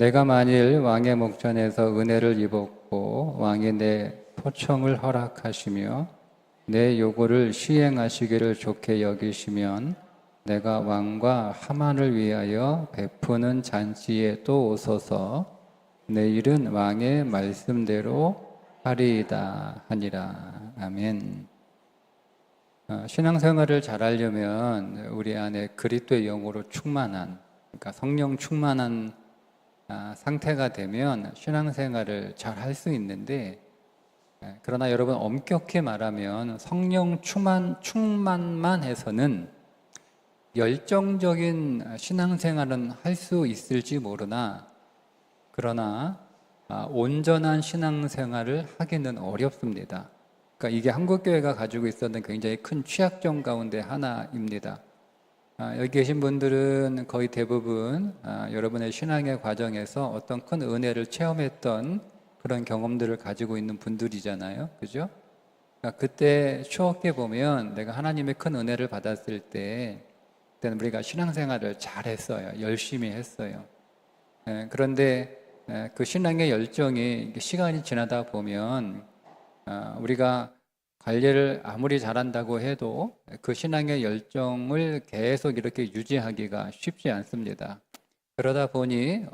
내가 만일 왕의 목전에서 은혜를 입었고 왕이 내 포청을 허락하시며 내 요구를 시행하시기를 좋게 여기시면 내가 왕과 하만을 위하여 베푸는 잔치에 또 오소서. 내일은 왕의 말씀대로 하리이다 하니라. 아멘. 신앙생활을 잘하려면 우리 안에 그리스도의 영으로 충만한, 그러니까 성령 충만한 상태가 되면 신앙생활을 잘 할 수 있는데, 그러나 여러분 엄격히 말하면 성령 충만만 해서는 열정적인 신앙생활은 할 수 있을지 모르나, 그러나 온전한 신앙생활을 하기는 어렵습니다. 그러니까 이게 한국교회가 가지고 있었던 굉장히 큰 취약점 가운데 하나입니다. 여기 계신 분들은 거의 대부분 여러분의 신앙의 과정에서 어떤 큰 은혜를 체험했던 그런 경험들을 가지고 있는 분들이잖아요. 그죠? 그러니까 그때 추억해 보면 내가 하나님의 큰 은혜를 받았을 때, 그때는 우리가 신앙생활을 잘했어요. 열심히 했어요. 그런데 그 신앙의 열정이 시간이 지나다 보면 우리가 관리를 아무리 잘한다고 해도 그 신앙의 열정을 계속 이렇게 유지하기가 쉽지 않습니다. 그러다 보니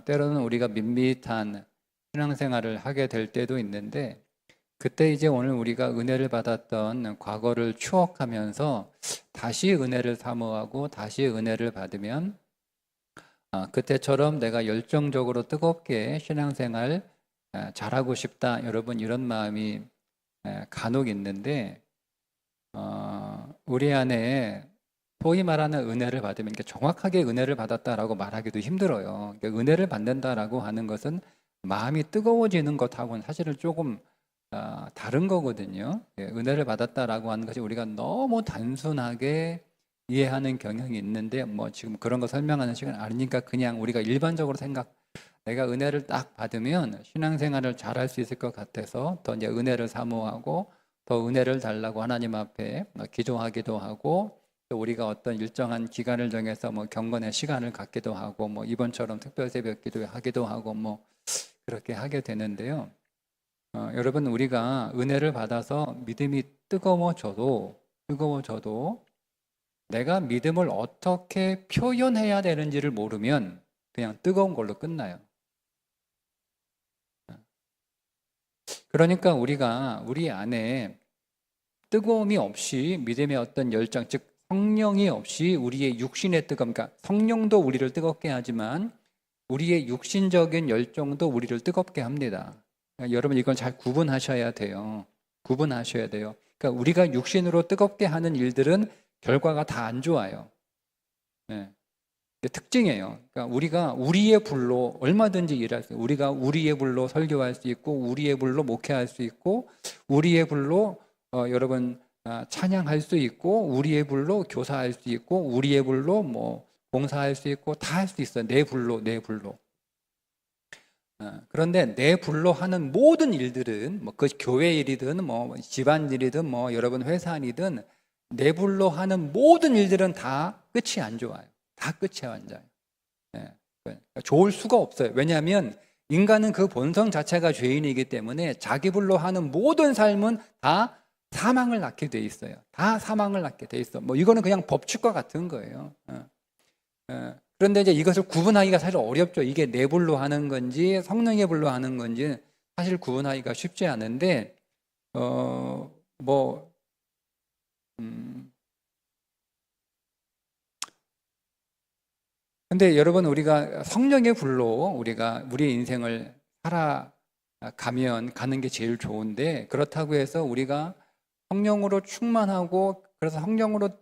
때로는 우리가 밋밋한 신앙생활을 하게 될 때도 있는데, 그때 이제 오늘 우리가 은혜를 받았던 과거를 추억하면서 다시 은혜를 사모하고 다시 은혜를 받으면 그때처럼 내가 열정적으로 뜨겁게 신앙생활 잘하고 싶다, 여러분, 이런 마음이 간혹 있는데, 우리 안에 소위 말하는 은혜를 받으면 정확하게 은혜를 받았다라고 말하기도 힘들어요. 은혜를 받는다라고 하는 것은 마음이 뜨거워지는 것하고는 사실은 조금 다른 거거든요. 은혜를 받았다라고 하는 것이 우리가 너무 단순하게 이해하는 경향이 있는데, 뭐 지금 그런 거 설명하는 시간 아니니까 그냥 우리가 일반적으로 내가 은혜를 딱 받으면 신앙생활을 잘할 수 있을 것 같아서 더 이제 은혜를 사모하고 더 은혜를 달라고 하나님 앞에 기도하기도 하고, 또 우리가 어떤 일정한 기간을 정해서 뭐 경건의 시간을 갖기도 하고, 뭐 이번처럼 특별 새벽 기도하기도 하고, 뭐 그렇게 하게 되는데요. 여러분, 우리가 은혜를 받아서 믿음이 뜨거워져도 내가 믿음을 어떻게 표현해야 되는지를 모르면 그냥 뜨거운 걸로 끝나요. 그러니까 우리가 우리 안에 뜨거움이 없이, 믿음의 어떤 열정, 즉 성령이 없이 우리의 육신의 뜨거움, 그러니까 성령도 우리를 뜨겁게 하지만 우리의 육신적인 열정도 우리를 뜨겁게 합니다. 그러니까 여러분, 이건 잘 구분하셔야 돼요. 그러니까 우리가 육신으로 뜨겁게 하는 일들은 결과가 다 안 좋아요. 네. 특징이에요. 그러니까 우리가 우리의 불로 얼마든지 일할 수 있어요. 우리가 우리의 불로 설교할 수 있고, 우리의 불로 목회할 수 있고, 우리의 불로 여러분 찬양할 수 있고, 우리의 불로 교사할 수 있고, 우리의 불로 뭐 봉사할 수 있고, 다 할 수 있어요. 내 불로. 그런데 내 불로 하는 모든 일들은 뭐 그 교회 일이든 뭐 집안 일이든 뭐 여러분 회사 일이든 내 불로 하는 모든 일들은 다 끝이 안 좋아요. 다 끝이 안 좋아요. 그러니까 좋을 수가 없어요. 왜냐하면 인간은 그 본성 자체가 죄인이기 때문에 자기 불로 하는 모든 삶은 다 사망을 낳게 돼 있어요. 다 사망을 낳게 돼 있어. 뭐 이거는 그냥 법칙과 같은 거예요. 그런데 이제 이것을 구분하기가 사실 어렵죠. 이게 내 불로 하는 건지 성령의 불로 하는 건지 사실 구분하기가 쉽지 않은데, 뭐 근데 여러분, 우리가 성령의 불로 우리가 우리의 인생을 살아가면 가는 게 제일 좋은데, 그렇다고 해서 우리가 성령으로 충만하고 그래서 성령으로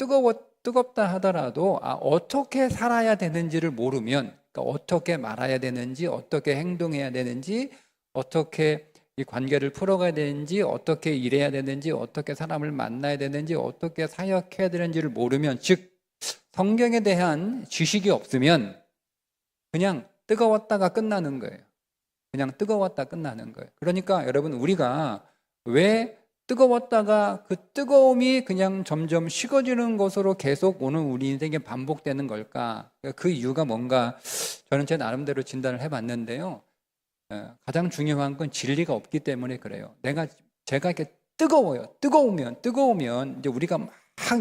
뜨겁다 하더라도 어떻게 살아야 되는지를 모르면, 그러니까 어떻게 말해야 되는지, 어떻게 행동해야 되는지, 어떻게 이 관계를 풀어가야 되는지, 어떻게 일해야 되는지, 어떻게 사람을 만나야 되는지, 어떻게 사역해야 되는지를 모르면, 즉 성경에 대한 지식이 없으면 그냥 뜨거웠다가 끝나는 거예요. 그러니까 여러분, 우리가 왜 뜨거웠다가 그 뜨거움이 그냥 점점 식어지는 것으로 계속 오늘 우리 인생에 반복되는 걸까? 그 이유가 뭔가 저는 제 나름대로 진단을 해봤는데요. 가장 중요한 건 진리가 없기 때문에 그래요. 제가 이렇게 뜨거우면 이제 우리가 막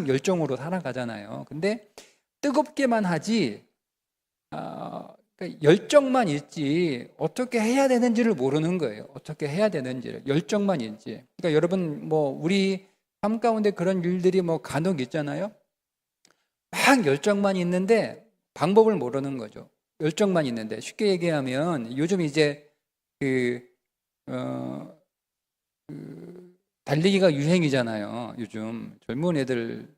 열정으로 살아가잖아요. 근데 뜨겁게만 하지, 그러니까 열정만 있지 어떻게 해야 되는지를 모르는 거예요. 어떻게 해야 되는지를 열정만 있지. 그러니까 여러분 뭐 우리 삶 가운데 그런 일들이 뭐 간혹 있잖아요. 막 열정만 있는데 방법을 모르는 거죠. 열정만 있는데 쉽게 얘기하면 요즘 이제 그 달리기가 유행이잖아요. 요즘 젊은 애들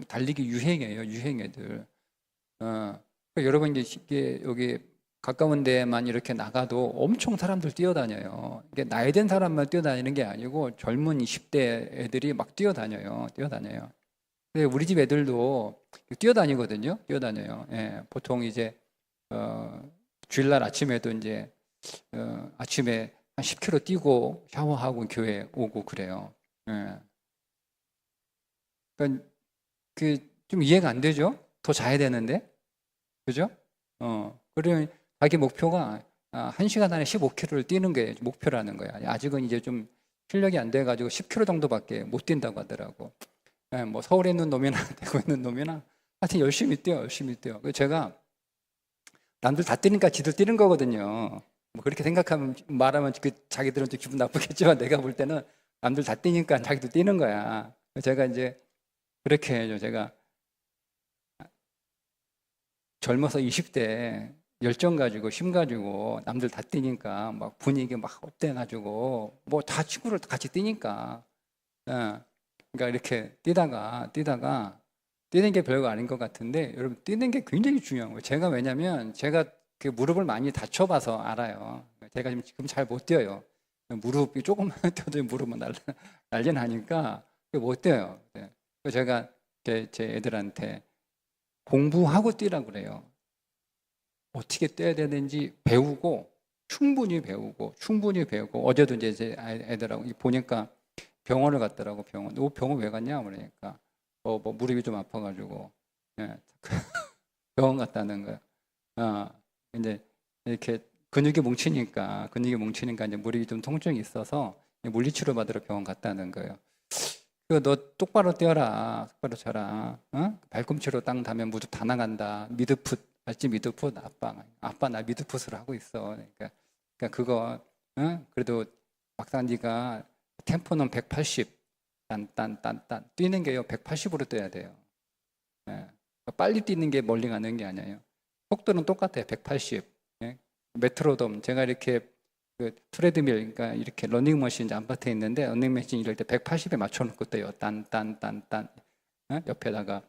달리기 유행이에요. 유행 애들. 그러니까 여러분 이게 여기 가까운 데만 이렇게 나가도 엄청 사람들 뛰어다녀요. 이게 나이 든 사람만 뛰어다니는 게 아니고 젊은 20대 애들이 막 뛰어다녀요. 근데 우리 집 애들도 뛰어다니거든요. 뛰어다녀요. 예, 보통 이제 주일날 아침에도 이제 아침에 한 10km 뛰고 샤워하고 교회 오고 그래요. 예. 그러니까 좀 이해가 안 되죠? 더 자야 되는데. 그죠? 그러면 자기 목표가 1시간 안에 15km를 뛰는 게 목표라는 거야. 아직은 이제 좀 실력이 안 돼가지고 10km 정도밖에 못 뛴다고 하더라고. 예, 뭐 서울에 있는 놈이나 대구에 있는 놈이나 하여튼 열심히 뛰어. 그래서 제가 남들 다 뛰니까 지들 뛰는 거거든요. 뭐 그렇게 생각하면 말하면 자기들은 좀 기분 나쁘겠지만 내가 볼 때는 남들 다 뛰니까 자기도 뛰는 거야. 제가 이제 그렇게 해요. 제가 젊어서 20대 열정 가지고 힘 가지고 남들 다 뛰니까 막 분위기 막 업돼가지고 뭐 다 친구를 같이 뛰니까 그러니까 이렇게 뛰다가 뛰는 게 별거 아닌 것 같은데 여러분 뛰는 게 굉장히 중요한 거예요. 왜냐면 제가 그 무릎을 많이 다쳐봐서 알아요. 제가 지금 잘 못 뛰어요. 무릎이 조금만 뛰어도 무릎은 난리 나니까 못 뛰어요. 그래서 제가 제 애들한테 공부하고 뛰라고 그래요. 어떻게 뛰어야 되는지 충분히 배우고 어제도 이제 제 애들하고 보니까 병원을 갔더라고. 병원 왜 갔냐 그러니까 뭐 무릎이 좀 아파가지고 예, 병원 갔다는 거야. 이제 이렇게 근육이 뭉치니까 이제 무릎이 좀 통증이 있어서 물리치료 받으러 병원 갔다는 거예요. 너 똑바로 뛰어라. 똑바로 쳐라. 발꿈치로 땅 닿으면 무릎 다 나간다. 미드풋 알지? 미드풋 아빠 나 미드풋을 하고 있어. 그러니까 그거 그래도 막상 네가 템포는 180 딴 뛰는 게요 180으로 뛰어야 돼요. 예. 빨리 뛰는 게 멀리 가는 게 아니에요. 속도는 똑같아요. 180. 예. 메트로돔 제가 이렇게 그 트레드밀 그러니까 이렇게 러닝머신 아파트에 있는데 러닝머신 이럴 때 180에 맞춰놓고 떠요. 딴 옆에다가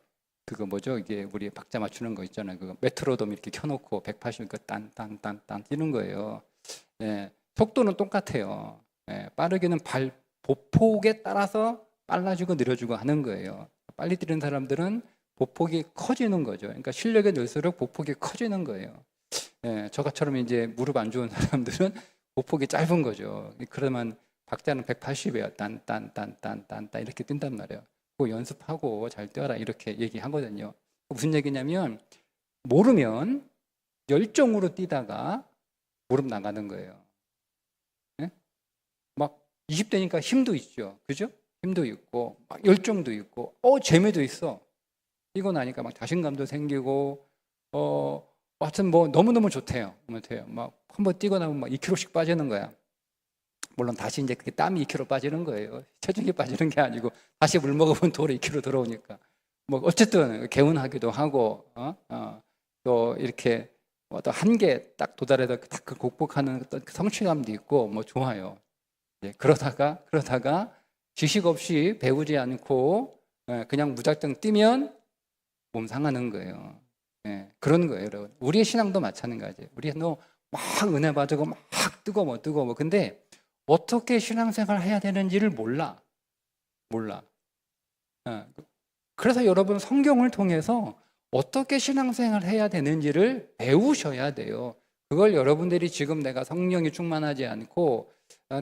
그거 뭐죠? 이게 우리 박자 맞추는 거 있잖아요. 그거 메트로돔 이렇게 켜놓고 180 딴 뛰는 거예요. 예. 속도는 똑같아요. 예. 빠르게는 보폭에 따라서 빨라지고 느려지고 하는 거예요. 빨리 뛰는 사람들은 보폭이 커지는 거죠. 그러니까 실력이 늘수록 보폭이 커지는 거예요. 예, 저처럼 이제 무릎 안 좋은 사람들은 보폭이 짧은 거죠. 그러면 박자는 180이에요. 딴 이렇게 뛴단 말이에요. 그거 연습하고 잘 뛰어라 이렇게 얘기하거든요. 무슨 얘기냐면 모르면 열정으로 뛰다가 무릎 나가는 거예요. 예? 막 20대니까 힘도 있죠. 그죠? 힘도 있고 막 열정도 있고 재미도 있어. 뛰고 나니까 막 자신감도 생기고 하여튼 뭐 너무너무 좋대요. 막 한번 뛰고 나면 막 2kg씩 빠지는 거야. 물론 다시 이제 그게 땀이 2kg 빠지는 거예요. 체중이 빠지는 게 아니고 다시 물 먹으면 도로 2kg 들어오니까. 뭐 어쨌든 개운하기도 하고 또 이렇게 또 한계 딱 도달해서 딱 그 극복하는 어떤 성취감도 있고 뭐 좋아요. 그러다가 지식 없이 배우지 않고 그냥 무작정 뛰면 몸 상하는 거예요. 그런 거예요, 여러분. 우리의 신앙도 마찬가지예요. 우리는 막 은혜 받고 막 뜨거워. 근데 어떻게 신앙생활 해야 되는지를 몰라. 그래서 여러분 성경을 통해서 어떻게 신앙생활 해야 되는지를 배우셔야 돼요. 그걸 여러분들이 지금 내가 성령이 충만하지 않고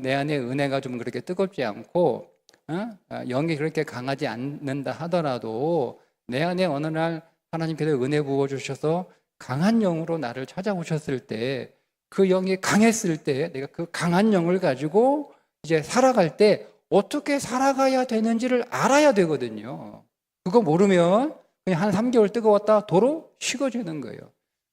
내 안에 은혜가 좀 그렇게 뜨겁지 않고 영이 그렇게 강하지 않는다 하더라도 내 안에 어느 날 하나님께서 은혜 부어주셔서 강한 영으로 나를 찾아오셨을 때 그 영이 강했을 때 내가 그 강한 영을 가지고 이제 살아갈 때 어떻게 살아가야 되는지를 알아야 되거든요. 그거 모르면 그냥 한 3개월 뜨거웠다 도로 식어지는 거예요.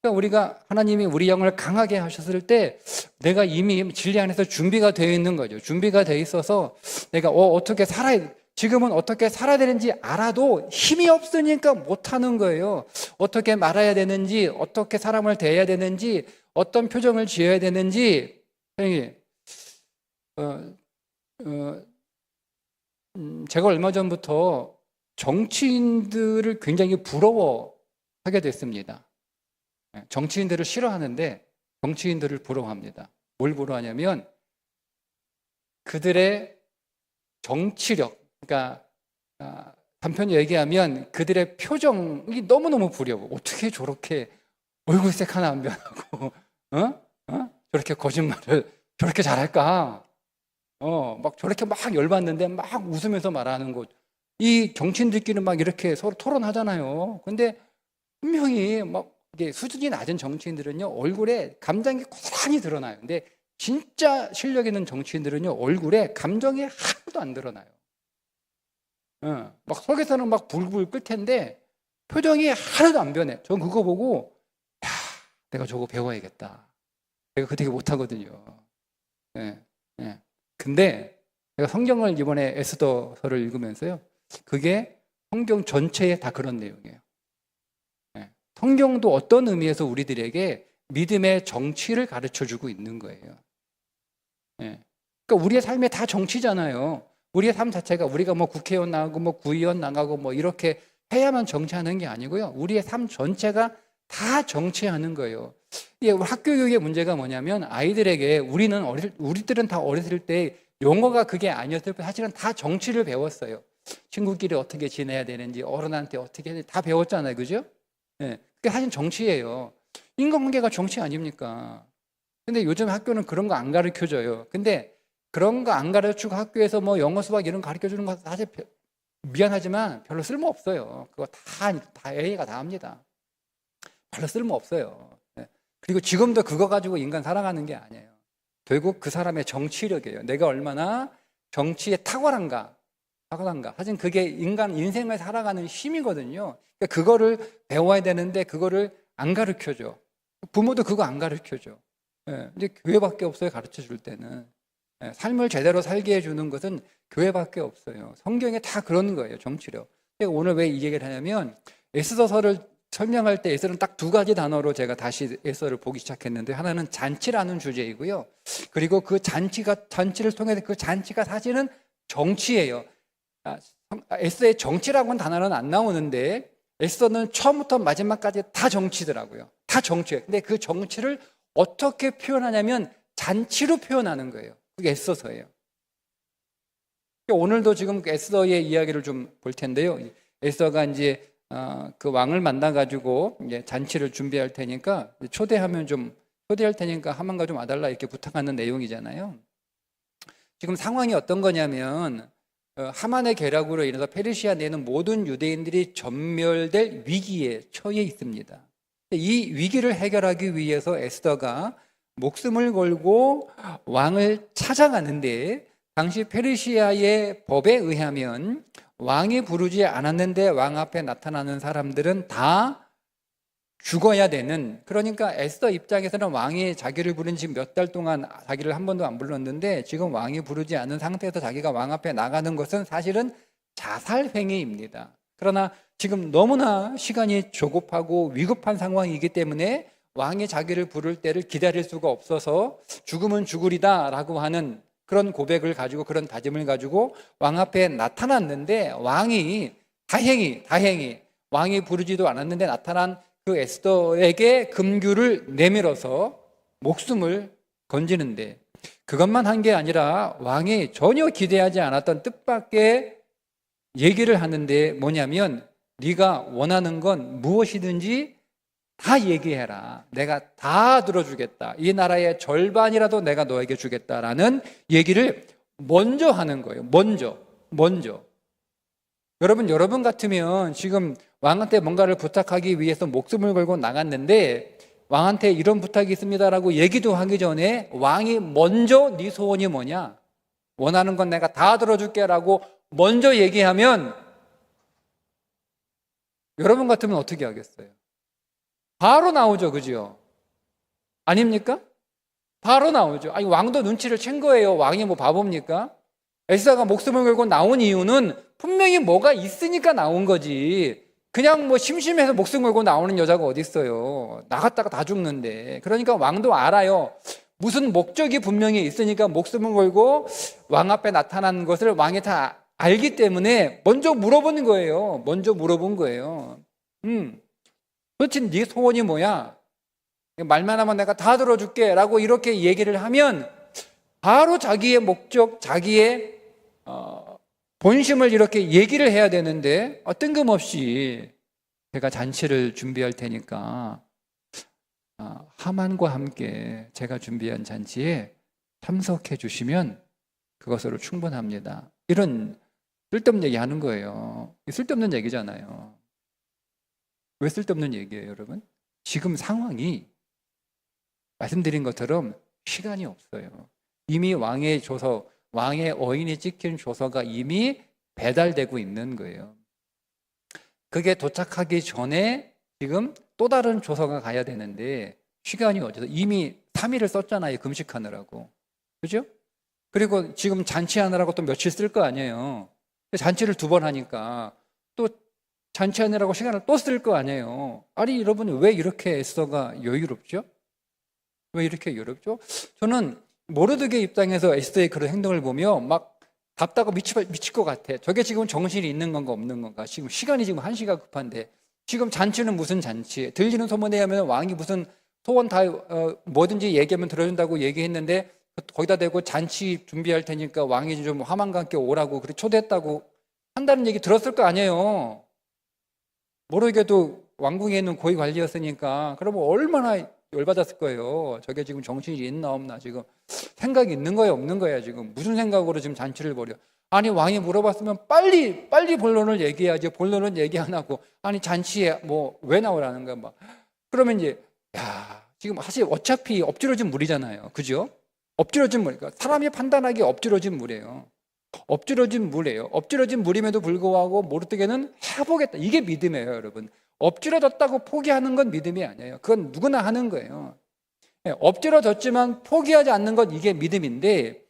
그러니까 우리가 하나님이 우리 영을 강하게 하셨을 때 내가 이미 진리 안에서 준비가 되어 있는 거죠. 준비가 되어 있어서 내가 어떻게 살아야 지금은 어떻게 살아야 되는지 알아도 힘이 없으니까 못하는 거예요. 어떻게 말해야 되는지, 어떻게 사람을 대해야 되는지, 어떤 표정을 지어야 되는지. 제가 얼마 전부터 정치인들을 굉장히 부러워하게 됐습니다. 정치인들을 싫어하는데 정치인들을 부러워합니다. 뭘 부러워하냐면 그들의 정치력, 그러니까 단편히 얘기하면 그들의 표정이 너무너무 부러워. 어떻게 저렇게 얼굴색 하나 안 변하고 저렇게 거짓말을 저렇게 잘할까? 막 저렇게 막 열받는데 막 웃으면서 말하는 것. 이 정치인들끼리 막 이렇게 서로 토론하잖아요. 근데 분명히 막 이게 수준이 낮은 정치인들은요, 얼굴에 감정이 고스란히 드러나요. 근데 진짜 실력 있는 정치인들은요, 얼굴에 감정이 하나도 안 드러나요. 막 속에서는 막 불불 끓 텐데 표정이 하나도 안 변해. 전 그거 보고 야, 내가 저거 배워야겠다. 내가 그 되게 못하거든요. 근데 제가 성경을 이번에 에스더서를 읽으면서요, 그게 성경 전체에 다 그런 내용이에요. 성경도 어떤 의미에서 우리들에게 믿음의 정치를 가르쳐주고 있는 거예요. 그러니까 우리의 삶에 다 정치잖아요. 우리의 삶 자체가 우리가 뭐 국회의원 나가고 뭐 구의원 나가고 뭐 이렇게 해야만 정치하는 게 아니고요. 우리의 삶 전체가 다 정치하는 거예요. 이게 학교 교육의 문제가 뭐냐면 아이들에게 우리들은 다 어렸을 때 용어가 그게 아니었을 때 사실은 다 정치를 배웠어요. 친구끼리 어떻게 지내야 되는지, 어른한테 어떻게 해야 되는지 다 배웠잖아요. 그죠? 그게 사실 정치예요. 인간관계가 정치 아닙니까? 근데 요즘 학교는 그런 거 안 가르쳐줘요. 근데 그런 거 안 가르치고 학교에서 뭐 영어 수학 이런 거 가르쳐주는 거 사실 미안하지만 별로 쓸모 없어요. 그거 다 AI가 다 합니다. 별로 쓸모 없어요. 그리고 지금도 그거 가지고 인간 살아가는 게 아니에요. 결국 그 사람의 정치력이에요. 내가 얼마나 정치에 탁월한가. 사실 그게 인간 인생을 살아가는 힘이거든요. 그러니까 그거를 배워야 되는데 그거를 안 가르쳐줘. 부모도 그거 안 가르쳐줘. 근데 교회밖에 없어요. 가르쳐 줄 때는. 삶을 제대로 살게 해주는 것은 교회밖에 없어요. 성경에 다 그런 거예요. 정치력. 제가 오늘 왜 이 얘기를 하냐면 에스더서를 설명할 때 에스더는 딱 2가지 단어로 제가 다시 에스더를 보기 시작했는데, 하나는 잔치라는 주제이고요. 그리고 그 잔치를 통해서 그 잔치가 사실은 정치예요. 에스더의 정치라고는 단어는 안 나오는데 에스더는 처음부터 마지막까지 다 정치더라고요. 다 정치예요. 근데 그 정치를 어떻게 표현하냐면 잔치로 표현하는 거예요. 그게 에스더서예요. 오늘도 지금 에스더의 이야기를 좀 볼 텐데요. 에스더가 이제 그 왕을 만나가지고 이제 잔치를 준비할 테니까 초대할 테니까 하만과 좀 와달라 이렇게 부탁하는 내용이잖아요. 지금 상황이 어떤 거냐면 하만의 계략으로 인해서 페르시아 내는 모든 유대인들이 전멸될 위기에 처해 있습니다. 이 위기를 해결하기 위해서 에스더가 목숨을 걸고 왕을 찾아가는데, 당시 페르시아의 법에 의하면 왕이 부르지 않았는데 왕 앞에 나타나는 사람들은 다 죽어야 되는, 그러니까 에스더 입장에서는 왕이 자기를 부른 지금 몇 달 동안 자기를 한 번도 안 불렀는데 지금 왕이 부르지 않은 상태에서 자기가 왕 앞에 나가는 것은 사실은 자살행위입니다. 그러나 지금 너무나 시간이 조급하고 위급한 상황이기 때문에 왕이 자기를 부를 때를 기다릴 수가 없어서 죽으면 죽으리다 라고 하는 그런 고백을 가지고, 그런 다짐을 가지고 왕 앞에 나타났는데, 왕이 다행히 왕이 부르지도 않았는데 나타난 그 에스더에게 금규를 내밀어서 목숨을 건지는데, 그것만 한 게 아니라 왕이 전혀 기대하지 않았던 뜻밖의 얘기를 하는데, 뭐냐면 네가 원하는 건 무엇이든지 다 얘기해라. 내가 다 들어주겠다. 이 나라의 절반이라도 내가 너에게 주겠다라는 얘기를 먼저 하는 거예요. 먼저. 먼저. 여러분 같으면 지금 왕한테 뭔가를 부탁하기 위해서 목숨을 걸고 나갔는데 왕한테 이런 부탁이 있습니다라고 얘기도 하기 전에 왕이 먼저 네 소원이 뭐냐? 원하는 건 내가 다 들어줄게라고 먼저 얘기하면 여러분 같으면 어떻게 하겠어요? 바로 나오죠, 그죠? 아닙니까? 바로 나오죠. 아니, 왕도 눈치를 챈 거예요. 왕이 뭐 바보입니까? 에스더가 목숨을 걸고 나온 이유는 분명히 뭐가 있으니까 나온 거지. 그냥 뭐 심심해서 목숨 걸고 나오는 여자가 어디 있어요. 나갔다가 다 죽는데. 그러니까 왕도 알아요. 무슨 목적이 분명히 있으니까 목숨을 걸고 왕 앞에 나타난 것을 왕이 다 알기 때문에 먼저 물어보는 거예요. 먼저 물어본 거예요. 도대체 네 소원이 뭐야? 말만 하면 내가 다 들어줄게 라고 이렇게 얘기를 하면 바로 자기의 목적, 자기의 본심을 이렇게 얘기를 해야 되는데 뜬금없이 제가 잔치를 준비할 테니까 하만과 함께 제가 준비한 잔치에 참석해 주시면 그것으로 충분합니다. 이런 쓸데없는 얘기 하는 거예요. 쓸데없는 얘기잖아요. 왜 쓸데없는 얘기예요, 여러분? 지금 상황이 말씀드린 것처럼 시간이 없어요. 이미 왕의 조서, 왕의 어인이 찍힌 조서가 이미 배달되고 있는 거예요. 그게 도착하기 전에 지금 또 다른 조서가 가야 되는데 시간이 어디서 이미 3일을 썼잖아요. 금식하느라고. 그죠? 그리고 지금 잔치하느라고 또 며칠 쓸 거 아니에요. 잔치를 2번 하니까 또 잔치하느라고 시간을 또 쓸 거 아니에요. 아니 여러분 왜 이렇게 에스더가 여유롭죠? 왜 이렇게 여유롭죠? 저는 모르드게 입장에서 에스더의 그런 행동을 보며 막 답답하고 미칠 것 같아. 저게 지금 정신이 있는 건가 없는 건가? 지금 시간이 지금 1시가 급한데 지금 잔치는 무슨 잔치? 들리는 소문에 의하면 왕이 무슨 소원 다 뭐든지 얘기하면 들어준다고 얘기했는데 거기다 대고 잔치 준비할 테니까 왕이 좀 하만과 함께 오라고 그렇게 초대했다고 한다는 얘기 들었을 거 아니에요. 모르게도 왕궁에 있는 고위 관리였으니까 그러면 얼마나 열받았을 거예요. 저게 지금 정신이 있나 없나 지금 생각이 있는 거야 없는 거야 지금 무슨 생각으로 지금 잔치를 벌여? 아니 왕이 물어봤으면 빨리 본론을 얘기해야지. 본론은 얘기 안 하고 아니 잔치에 뭐 왜 나오라는 거야 막. 그러면 이제 지금 사실 어차피 엎질러진 물이잖아요. 그죠? 엎질러진 물. 그러니까 사람이 판단하기 엎질러진 물이에요. 엎질러진 물이에요. 엎질러진 물임에도 불구하고 모르드게는 해보겠다. 이게 믿음이에요, 여러분. 엎질러졌다고 포기하는 건 믿음이 아니에요. 그건 누구나 하는 거예요. 엎질러졌지만 포기하지 않는 건 이게 믿음인데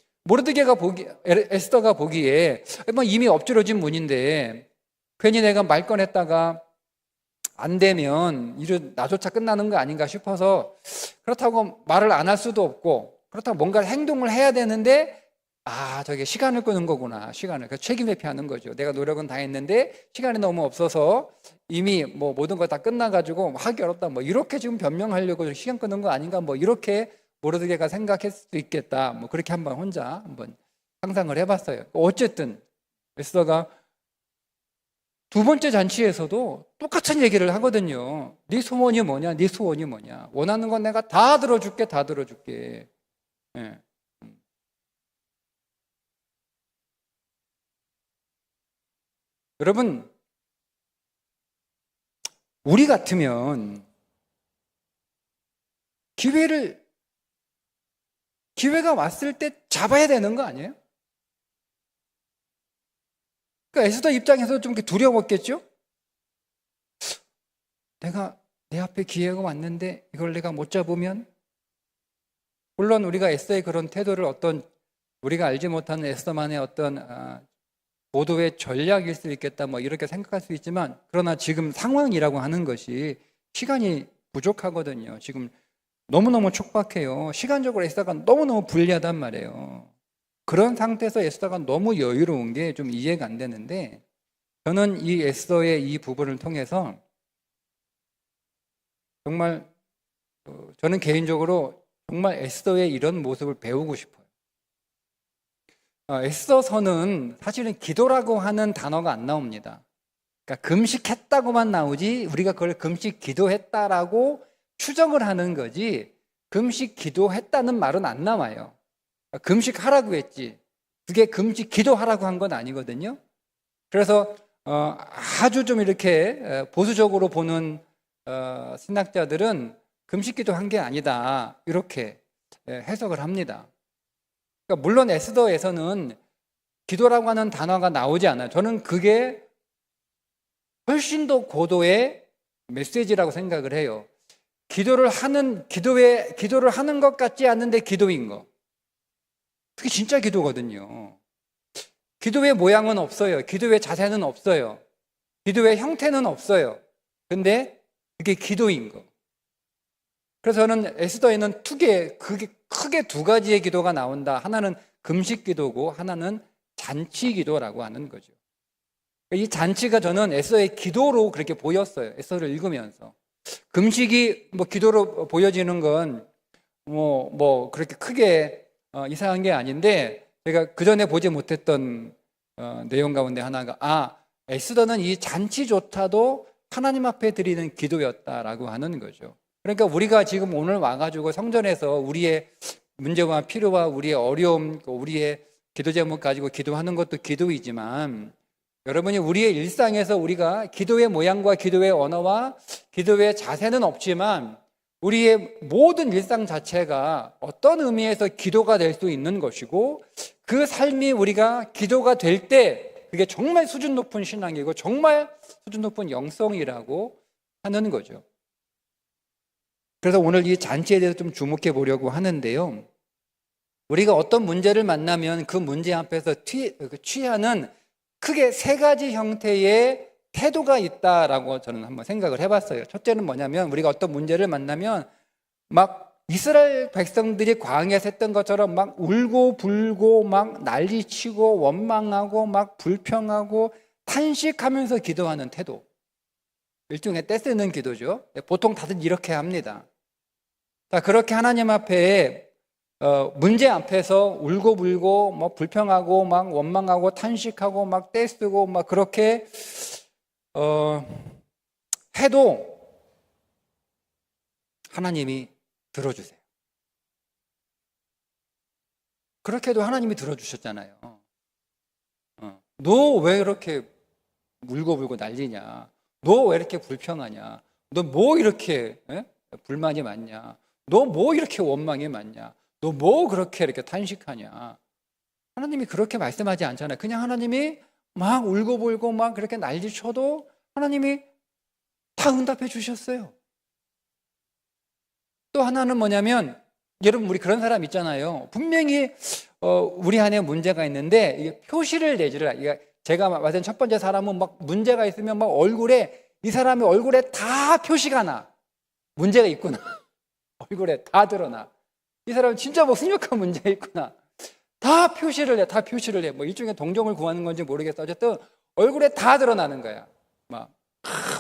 에스더가 보기에 뭐 이미 엎질러진 문인데 괜히 내가 말 꺼냈다가 안 되면 이런 나조차 끝나는 거 아닌가 싶어서 그렇다고 말을 안 할 수도 없고 그렇다고 뭔가 행동을 해야 되는데 저게 시간을 끄는 거구나. 시간을. 그러니까 책임 회피하는 거죠. 내가 노력은 다 했는데 시간이 너무 없어서 이미 뭐 모든 거 다 끝나가지고 하기 어렵다. 뭐 이렇게 지금 변명하려고 시간 끄는 거 아닌가. 뭐 이렇게 모르드게가 생각했을 수도 있겠다. 뭐 그렇게 혼자 한번 상상을 해봤어요. 어쨌든 에스더가 2번째 잔치에서도 똑같은 얘기를 하거든요. 네 소원이 뭐냐? 네 소원이 뭐냐? 원하는 건 내가 다 들어줄게. 다 들어줄게. 예. 여러분, 우리 같으면 기회가 왔을 때 잡아야 되는 거 아니에요? 그러니까 에스더 입장에서 좀 두려웠겠죠? 내가 내 앞에 기회가 왔는데 이걸 내가 못 잡으면? 물론 우리가 에스더의 그런 태도를 우리가 알지 못하는 에스더만의 어떤 보도의 전략일 수 있겠다 뭐 이렇게 생각할 수 있지만 그러나 지금 상황이라고 하는 것이 시간이 부족하거든요. 지금 너무너무 촉박해요. 시간적으로 에스더가 너무너무 불리하단 말이에요. 그런 상태에서 에스더가 너무 여유로운 게 좀 이해가 안 되는데 저는 이 에스더의 이 부분을 통해서 정말 저는 개인적으로 정말 에스더의 이런 모습을 배우고 싶어요. 에스더서는 사실은 기도라고 하는 단어가 안 나옵니다. 그러니까 금식했다고만 나오지 우리가 그걸 금식 기도했다라고 추정을 하는 거지 금식 기도했다는 말은 안 나와요. 금식하라고 했지 그게 금식 기도하라고 한 건 아니거든요. 그래서 아주 좀 이렇게 보수적으로 보는 신학자들은 금식 기도한 게 아니다 이렇게 해석을 합니다. 그러니까 물론 에스더에서는 기도라고 하는 단어가 나오지 않아요. 저는 그게 훨씬 더 고도의 메시지라고 생각을 해요. 기도를 하는 것 같지 않는데 기도인 거. 그게 진짜 기도거든요. 기도의 모양은 없어요. 기도의 자세는 없어요. 기도의 형태는 없어요. 근데 그게 기도인 거. 그래서 저는 에스더에는 크게 두 가지의 기도가 나온다. 하나는 금식 기도고 하나는 잔치 기도라고 하는 거죠. 이 잔치가 저는 에스더의 기도로 그렇게 보였어요. 에스더를 읽으면서. 금식이 기도로 보여지는 건 그렇게 크게 이상한 게 아닌데, 제가 그 전에 보지 못했던 내용 가운데 하나가 에스더는 이 잔치조차도 하나님 앞에 드리는 기도였다라고 하는 거죠. 그러니까 우리가 지금 오늘 와가지고 성전에서 우리의 문제와 필요와 우리의 어려움, 우리의 기도 제목 가지고 기도하는 것도 기도이지만, 여러분이 우리의 일상에서 우리가 기도의 모양과 기도의 언어와 기도의 자세는 없지만 우리의 모든 일상 자체가 어떤 의미에서 기도가 될 수 있는 것이고, 그 삶이 우리가 기도가 될 때 그게 정말 수준 높은 신앙이고 정말 수준 높은 영성이라고 하는 거죠. 그래서 오늘 이 잔치에 대해서 좀 주목해 보려고 하는데요. 우리가 어떤 문제를 만나면 그 문제 앞에서 취하는 크게 세 가지 형태의 태도가 있다라고 저는 한번 생각을 해봤어요. 첫째는 뭐냐면, 우리가 어떤 문제를 만나면 막 이스라엘 백성들이 광야에서 했던 것처럼 막 울고 불고 막 난리치고 원망하고 막 불평하고 탄식하면서 기도하는 태도. 일종의 떼쓰는 기도죠. 보통 다들 이렇게 합니다. 자, 그렇게 하나님 앞에 문제 앞에서 울고 불고 뭐 불평하고 막 원망하고 탄식하고 막 떼쓰고 막 그렇게 해도 하나님이 들어주세요. 그렇게 해도 하나님이 들어주셨잖아요. 너 왜 이렇게 울고 불고 난리냐? 너 왜 이렇게 불평하냐? 너 뭐 이렇게 불만이 많냐? 너 뭐 이렇게 원망이 많냐? 너 뭐 그렇게 이렇게 탄식하냐? 하나님이 그렇게 말씀하지 않잖아요. 그냥 하나님이 막 울고 불고 막 그렇게 난리쳐도 하나님이 다 응답해 주셨어요. 또 하나는 뭐냐면, 여러분 우리 그런 사람 있잖아요. 분명히 우리 안에 문제가 있는데 이게 표시를 내지를, 제가 말한 첫 번째 사람은 막 문제가 있으면 막 이 사람의 얼굴에 다 표시가 나. 문제가 있구나. 얼굴에 다 드러나. 이 사람은 진짜 뭐 심각한 문제가 있구나. 다 표시를 해. 뭐 일종의 동정을 구하는 건지 모르겠어. 어쨌든 얼굴에 다 드러나는 거야. 막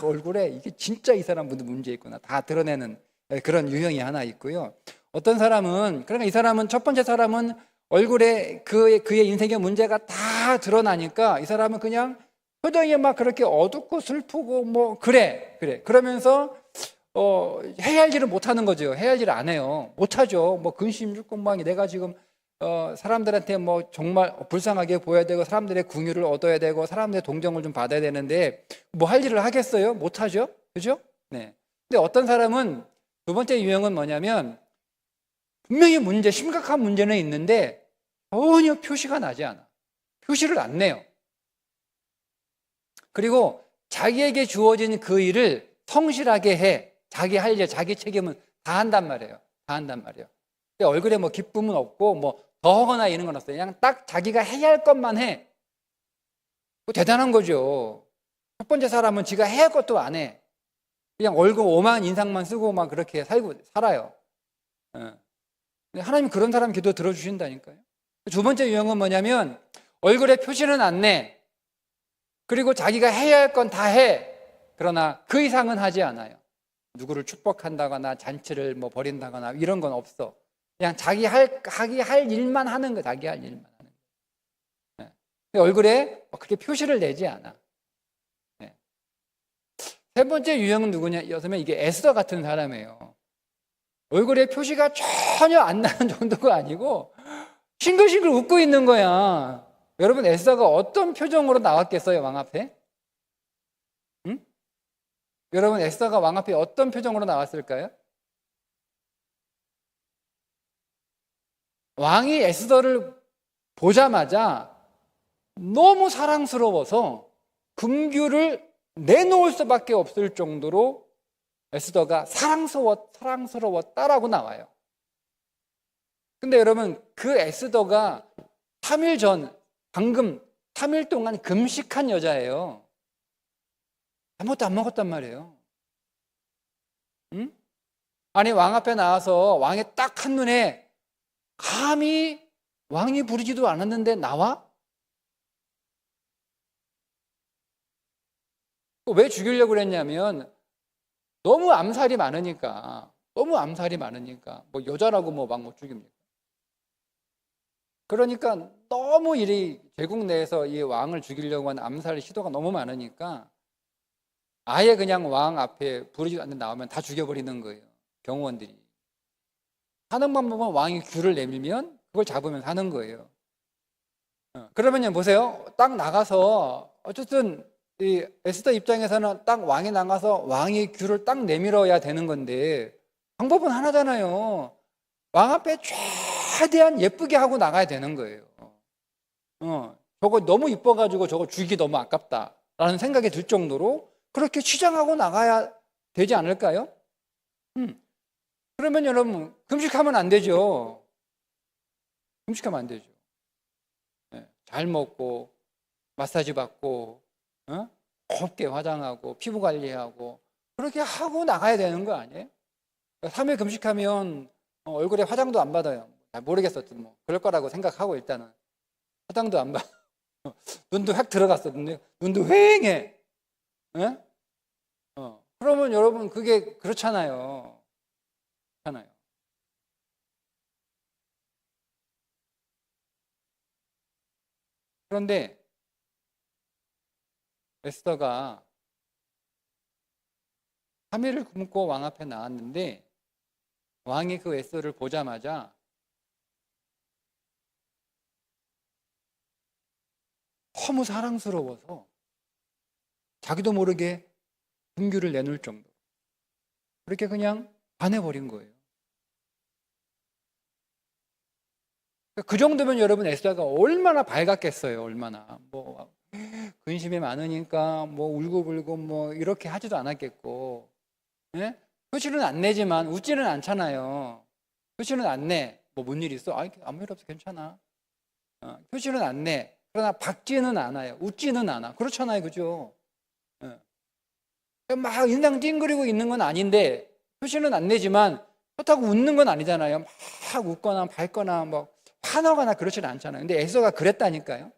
얼굴에 이게 진짜 이 사람 문제 있구나. 다 드러내는 그런 유형이 하나 있고요. 어떤 사람은, 그러니까 이 사람은, 첫 번째 사람은 얼굴에 그의 인생의 문제가 다 드러나니까 이 사람은 그냥 표정이 막 그렇게 어둡고 슬프고 뭐 그래. 그러면서 해야 할 일을 못 하는 거죠. 해야 할 일을 안 해요. 못 하죠. 뭐 근심 죽고 막 내가 지금 사람들한테 뭐 정말 불쌍하게 보여야 되고 사람들의 긍휼을 얻어야 되고 사람들의 동정을 좀 받아야 되는데 뭐 할 일을 하겠어요? 못 하죠. 그죠? 네. 근데 어떤 사람은, 두 번째 유형은 뭐냐면, 분명히 심각한 문제는 있는데 전혀 표시가 나지 않아. 표시를 안 내요. 그리고 자기에게 주어진 그 일을 성실하게 해. 자기 할 일, 자기 책임은 다 한단 말이에요. 근데 얼굴에 뭐 기쁨은 없고 뭐 더 하거나 이런 건 없어요. 그냥 딱 자기가 해야 할 것만 해. 대단한 거죠. 첫 번째 사람은 지가 해야 할 것도 안 해. 그냥 얼굴 오만 인상만 쓰고 막 그렇게 살아요. 하나님 그런 사람 기도 들어주신다니까요. 두 번째 유형은 뭐냐면, 얼굴에 표시는 안 내. 그리고 자기가 해야 할 건 다 해. 그러나 그 이상은 하지 않아요. 누구를 축복한다거나 잔치를 뭐 벌인다거나 이런 건 없어. 그냥 자기 할 일만 하는 거, 자기 할 일만 하는 거. 네. 얼굴에 그렇게 표시를 내지 않아. 네. 세 번째 유형은 누구냐면, 이게 에스더 같은 사람이에요. 얼굴에 표시가 전혀 안 나는 정도가 아니고 싱글싱글 웃고 있는 거야. 여러분 에스더가 어떤 표정으로 나왔겠어요, 왕 앞에? 응? 여러분 에스더가 왕 앞에 어떤 표정으로 나왔을까요? 왕이 에스더를 보자마자 너무 사랑스러워서 금규를 내놓을 수밖에 없을 정도로 에스더가 사랑스러웠다라고 나와요. 근데 여러분 그 에스더가 3일 전, 방금 3일 동안 금식한 여자예요. 아무것도 안 먹었단 말이에요. 응? 아니 왕 앞에 나와서 왕의 딱 한눈에 감히 왕이 부르지도 않았는데 나와? 왜 죽이려고 그랬냐면 너무 암살이 많으니까 뭐 여자라고 뭐 막 못 죽입니까? 그러니까 너무 일이 제국 내에서 이 왕을 죽이려고 하는 암살 시도가 너무 많으니까 아예 그냥 왕 앞에 부르지도 않는데 나오면 다 죽여버리는 거예요. 경호원들이. 하는 방법은 왕이 귤을 내밀면 그걸 잡으면 하는 거예요. 그러면요 보세요. 딱 나가서 어쨌든 이 에스더 입장에서는 딱 왕이 나가서 왕이 귤을 딱 내밀어야 되는 건데 방법은 하나잖아요. 왕 앞에 최대한 예쁘게 하고 나가야 되는 거예요. 저거 너무 이뻐가지고 저거 죽이기 너무 아깝다라는 생각이 들 정도로 그렇게 치장하고 나가야 되지 않을까요? 그러면 여러분 금식하면 안 되죠. 금식하면 안 되죠. 잘 먹고 마사지 받고 곱게 화장하고 피부 관리하고 그렇게 하고 나가야 되는 거 아니에요? 3일 금식하면 얼굴에 화장도 안 받아요. 잘 모르겠어. 뭐 그럴 거라고 생각하고 일단은 화장도 안 받아. 눈도 확 들어갔어. 눈도 휑해. 그러면 여러분 그게 그렇잖아요. 그렇잖아요. 그런데 에스더가 3일을 굶고 왕 앞에 나왔는데 왕이 그 에스더를 보자마자 너무 사랑스러워서 자기도 모르게 금규를 내놓을 정도 그렇게 그냥 반해버린 거예요. 그 정도면 여러분 에스더가 얼마나 밝았겠어요. 얼마나 뭐 근심이 많으니까 뭐 울고불고 뭐 이렇게 하지도 않았겠고 표시는 안 내지만 웃지는 않잖아요. 표시는 안 내. 뭐 뭔 일 있어? 아무 일 없어 괜찮아. 표시는 안 내. 그러나 박지는 않아요. 웃지는 않아. 그렇잖아요. 그죠? 막 인상 찡그리고 있는 건 아닌데 표시는 안 내지만 그렇다고 웃는 건 아니잖아요. 막 웃거나 밝거나 뭐 화나거나 그렇지는 않잖아요. 근데 에스더가 그랬다니까요.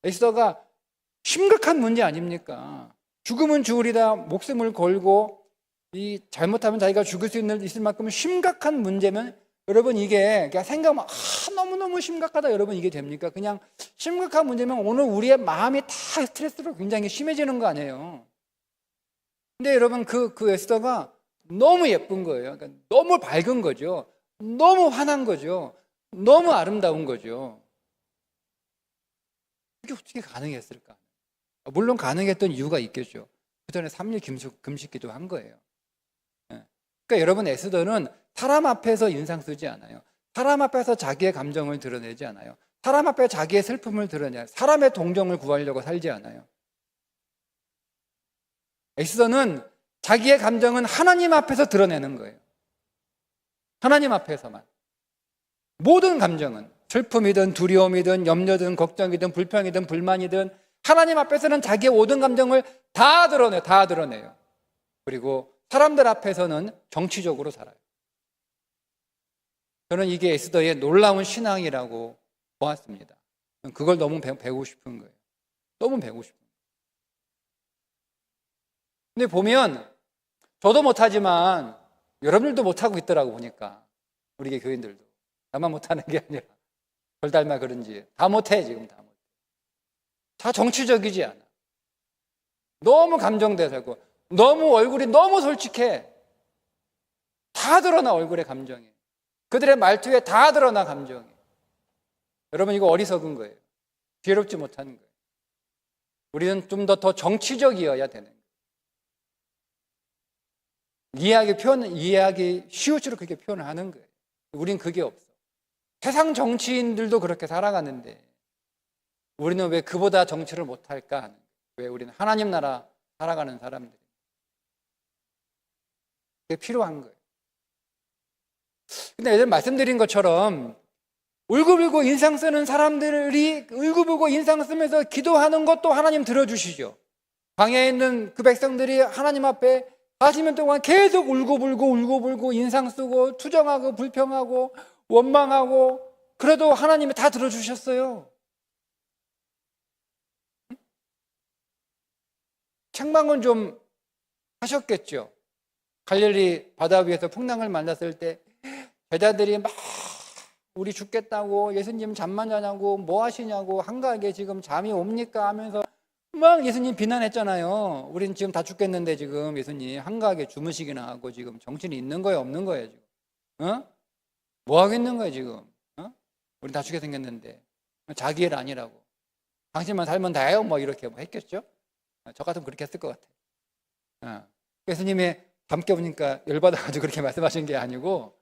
에스더가 심각한 문제 아닙니까? 죽으면 죽으리다 목숨을 걸고 이 잘못하면 자기가 죽을 수 있을 만큼 심각한 문제면 여러분 이게 그냥 생각하면 너무너무 심각하다 여러분 이게 됩니까? 그냥 심각한 문제면 오늘 우리의 마음이 다 스트레스로 굉장히 심해지는 거 아니에요. 근데 여러분 그 에스더가 너무 예쁜 거예요. 그러니까 너무 밝은 거죠. 너무 환한 거죠. 너무 아름다운 거죠. 이게 어떻게 가능했을까? 물론 가능했던 이유가 있겠죠. 그 전에 3일 금식기도 한 거예요. 그러니까 여러분 에스더는 사람 앞에서 인상 쓰지 않아요. 사람 앞에서 자기의 감정을 드러내지 않아요. 사람 앞에 자기의 슬픔을 드러내요. 사람의 동정을 구하려고 살지 않아요. 에스더는 자기의 감정은 하나님 앞에서 드러내는 거예요. 하나님 앞에서만. 모든 감정은 슬픔이든 두려움이든 염려든 걱정이든 불평이든 불만이든 하나님 앞에서는 자기의 모든 감정을 다 드러내요. 그리고 사람들 앞에서는 정치적으로 살아요. 저는 이게 에스더의 놀라운 신앙이라고 보았습니다. 그걸 너무 배우고 싶은 거예요. 너무 배우고 싶은 거예요. 근데 보면 저도 못하지만 여러분들도 못하고 있더라고 보니까 우리 교인들도 나만 못하는 게 아니라 별 닮아 그런지 다 못해 지금 다 못해. 다 정치적이지 않아. 너무 감정대사고 너무 얼굴이 너무 솔직해. 다 드러나 얼굴에 감정이. 그들의 말투에 다 드러나 감정이. 여러분 이거 어리석은 거예요. 지혜롭지 못한 거예요. 우리는 좀 더 정치적이어야 되는 거예요. 이해하기 쉬울수록 그렇게 표현을 하는 거예요. 우린 그게 없어. 세상 정치인들도 그렇게 살아가는데 우리는 왜 그보다 정치를 못할까 하는 거예요. 왜 우리는 하나님 나라 살아가는 사람들이. 그게 필요한 거예요. 근데 예전에 말씀드린 것처럼 울고불고 인상 쓰는 사람들이 울고불고 인상 쓰면서 기도하는 것도 하나님 들어주시죠. 광야에 있는 그 백성들이 하나님 앞에 40년 동안 계속 울고불고 인상 쓰고 투정하고 불평하고 원망하고 그래도 하나님이 다 들어주셨어요. 책망은 좀 하셨겠죠. 갈릴리 바다 위에서 풍랑을 만났을 때 제자들이 막 우리 죽겠다고 예수님 잠만 자냐고 뭐 하시냐고 한가하게 지금 잠이 옵니까 하면서 막 예수님 비난했잖아요. 우린 지금 다 죽겠는데 지금 예수님 한가하게 주무시기나 하고 지금 정신이 있는 거예요 없는 거예요 지금? 뭐 하고 있는 거예요 지금? 우린 다 죽게 생겼는데 자기 일 아니라고 당신만 살면 다예요 뭐 이렇게 뭐 했겠죠? 저 같으면 그렇게 했을 것 같아요. 예수님이 잠 깨우니까 열받아가지고 그렇게 말씀하신 게 아니고